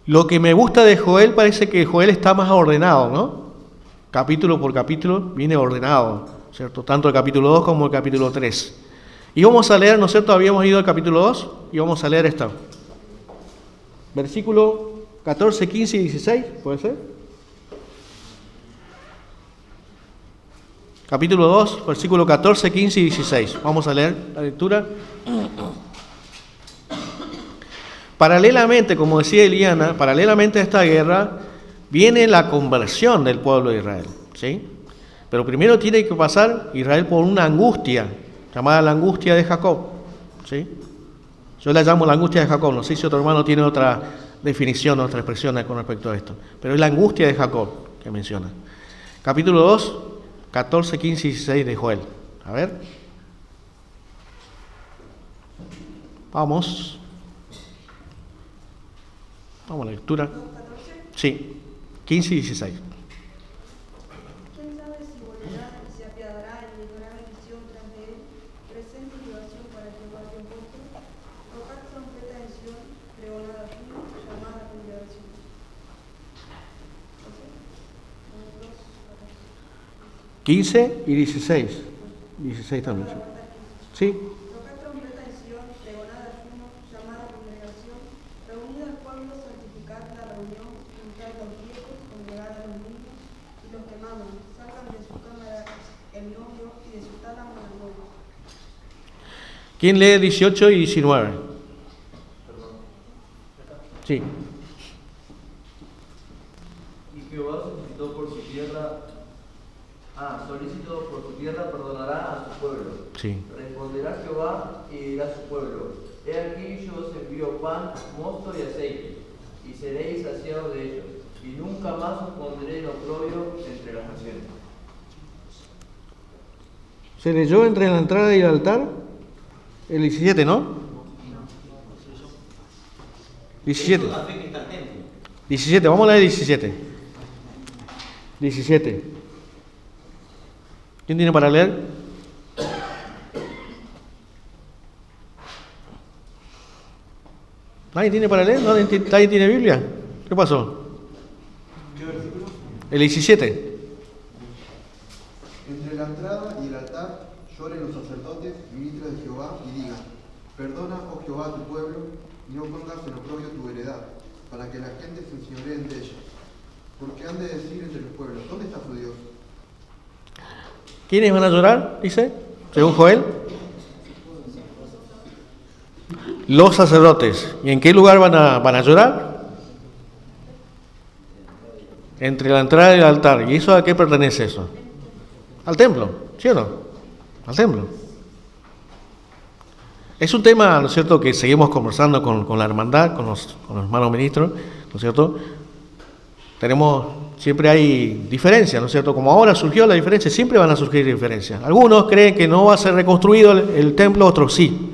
Lo que me gusta de Joel, parece que Joel está más ordenado, ¿no? Capítulo por capítulo viene ordenado, ¿cierto? Tanto el capítulo 2 como el capítulo 3. Y vamos a leer, ¿no es cierto? Habíamos ido al capítulo 2 y vamos a leer esto. Versículo 14, 15 y 16, ¿puede ser? Capítulo 2, versículo 14, 15 y 16. Vamos a leer la lectura. Paralelamente, como decía Eliana, paralelamente a esta guerra, viene la conversión del pueblo de Israel, ¿sí? Pero primero tiene que pasar Israel por una angustia, llamada la angustia de Jacob, ¿sí? Yo la llamo la angustia de Jacob, no sé si otro hermano tiene otra definición, otra expresión con respecto a esto, pero es la angustia de Jacob que menciona. Capítulo 2, 14, 15 y 16 de Joel. A ver. Vamos. Vamos a la lectura. Sí, 15 y 16. ¿Quién sabe si volverá y se apiadará y librará bendición tras de él? Presente y libación para Jehová de un voto. Tocar trompeta en Sion, pregonada fino, llamada congregación. 15 y 16. 16 también. Sí. Tocar trompeta en Sion, pregonada fino, llamada congregación. Reunida al pueblo, santificar la reunión, juntar a los viejos, congregar a los niños y los que maman. Salgan de su cámara el novio y de su tálamo la novia. ¿Quién lee 18 y 19? Sí. Y Jehová solicitó por su tierra, perdonará a su pueblo. Sí. Responderá Jehová y dirá a su pueblo: He aquí yo os envío pan, mosto y aceite, y seréis saciados de ellos, y nunca más os pondré en oprobio entre las naciones. ¿Se leyó entre la entrada y el altar? El 17, ¿no? 17. 17, vamos a leer 17. 17. ¿Quién tiene para leer? ¿Nadie tiene para leer? ¿Nadie tiene Biblia? ¿Qué pasó? ¿Qué versículo? El 17. Entre la entrada y el altar lloren los sacerdotes, ministros de Jehová, y digan: Perdona, oh Jehová, a tu pueblo, y no pongas en oprobio tu heredad, para que la gente se enseñoreen de ella. Porque han de decir entre los pueblos: ¿Dónde está tu Dios? ¿Quiénes van a llorar? Dice, según Joel. Los sacerdotes. ¿Y en qué lugar van a llorar? Entre la entrada y el altar. ¿Y eso a qué pertenece eso? Al templo, ¿sí o no? Al templo. Es un tema, ¿no es cierto?, que seguimos conversando con la hermandad, con los hermanos ministros, ¿no es cierto? Siempre hay diferencias, ¿no es cierto? Como ahora surgió la diferencia, siempre van a surgir diferencias. Algunos creen que no va a ser reconstruido el templo, otros sí.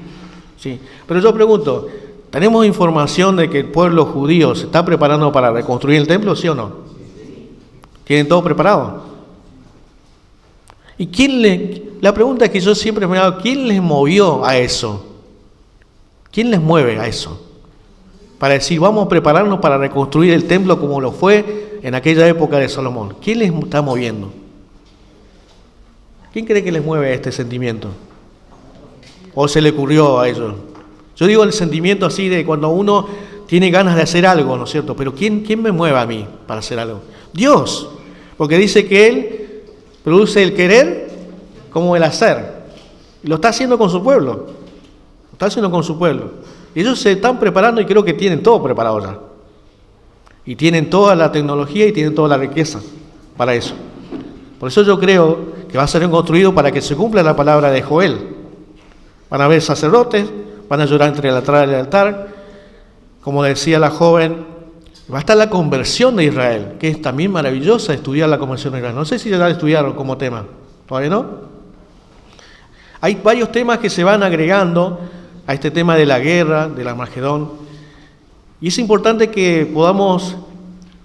Sí. Pero yo pregunto, ¿tenemos información de que el pueblo judío se está preparando para reconstruir el templo, sí o no? ¿Tienen todo preparado? ¿Y la pregunta que yo siempre me hago, ¿quién les movió a eso? ¿Quién les mueve a eso? Para decir, vamos a prepararnos para reconstruir el templo como lo fue en aquella época de Salomón. ¿Quién les está moviendo? ¿Quién cree que les mueve este sentimiento? ¿O se le ocurrió a ellos? Yo digo el sentimiento así de cuando uno tiene ganas de hacer algo, ¿no es cierto? Pero ¿quién me mueve a mí para hacer algo? Dios, porque dice que Él produce el querer como el hacer. Y lo está haciendo con su pueblo. Lo está haciendo con su pueblo. Y ellos se están preparando y creo que tienen todo preparado ya. Y tienen toda la tecnología y tienen toda la riqueza para eso. Por eso yo creo que va a ser construido para que se cumpla la palabra de Joel. Van a haber sacerdotes, van a llorar entre la entrada y el altar. Como decía la joven, va a estar la conversión de Israel, que es también maravillosa estudiar la conversión de Israel. No sé si ya la estudiaron como tema. ¿Todavía no? Hay varios temas que se van agregando a este tema de la guerra, del Armagedón. Y es importante que podamos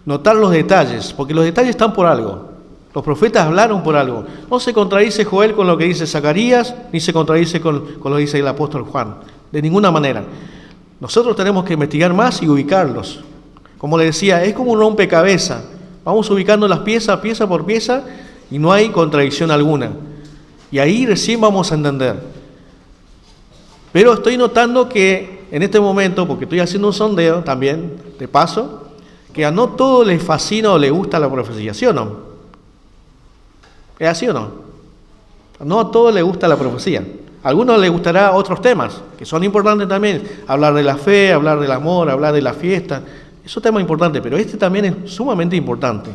notar los detalles, porque los detalles están por algo. Los profetas hablaron por algo. No se contradice Joel con lo que dice Zacarías, ni se contradice con lo que dice el apóstol Juan. De ninguna manera. Nosotros tenemos que investigar más y ubicarlos. Como le decía, es como un rompecabezas. Vamos ubicando las piezas, pieza por pieza, y no hay contradicción alguna. Y ahí recién vamos a entender. Pero estoy notando que en este momento, porque estoy haciendo un sondeo también, de paso, que a no todos les fascina o les gusta la profecía, ¿sí o no? ¿Es así o no? No a todos les gusta la profecía. A algunos les gustará otros temas, que son importantes también. Hablar de la fe, hablar del amor, hablar de la fiesta. Es un tema importante, pero este también es sumamente importante.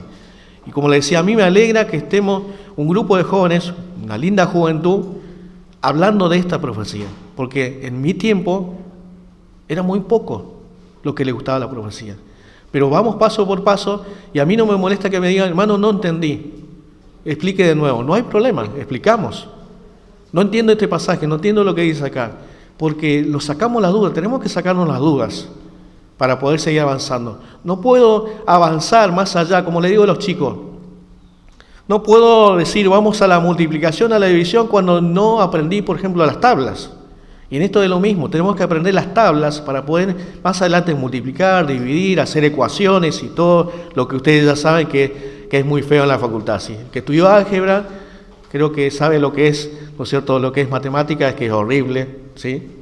Y como le decía, a mí me alegra que estemos un grupo de jóvenes, una linda juventud, hablando de esta profecía. Porque en mi tiempo era muy poco lo que le gustaba la profecía. Pero vamos paso por paso, y a mí no me molesta que me digan, hermano, no entendí. Explique de nuevo. No hay problema, explicamos. No entiendo este pasaje, no entiendo lo que dice acá. Porque lo sacamos las dudas, tenemos que sacarnos las dudas para poder seguir avanzando. No puedo avanzar más allá, como le digo a los chicos. No puedo decir, vamos a la multiplicación, a la división, cuando no aprendí, por ejemplo, las tablas. Y en esto es lo mismo, tenemos que aprender las tablas para poder más adelante multiplicar, dividir, hacer ecuaciones y todo lo que ustedes ya saben que es muy feo en la facultad. ¿Sí? El que estudió álgebra, creo que sabe lo que es, ¿no es cierto?, lo que es matemática, es que es horrible, ¿sí?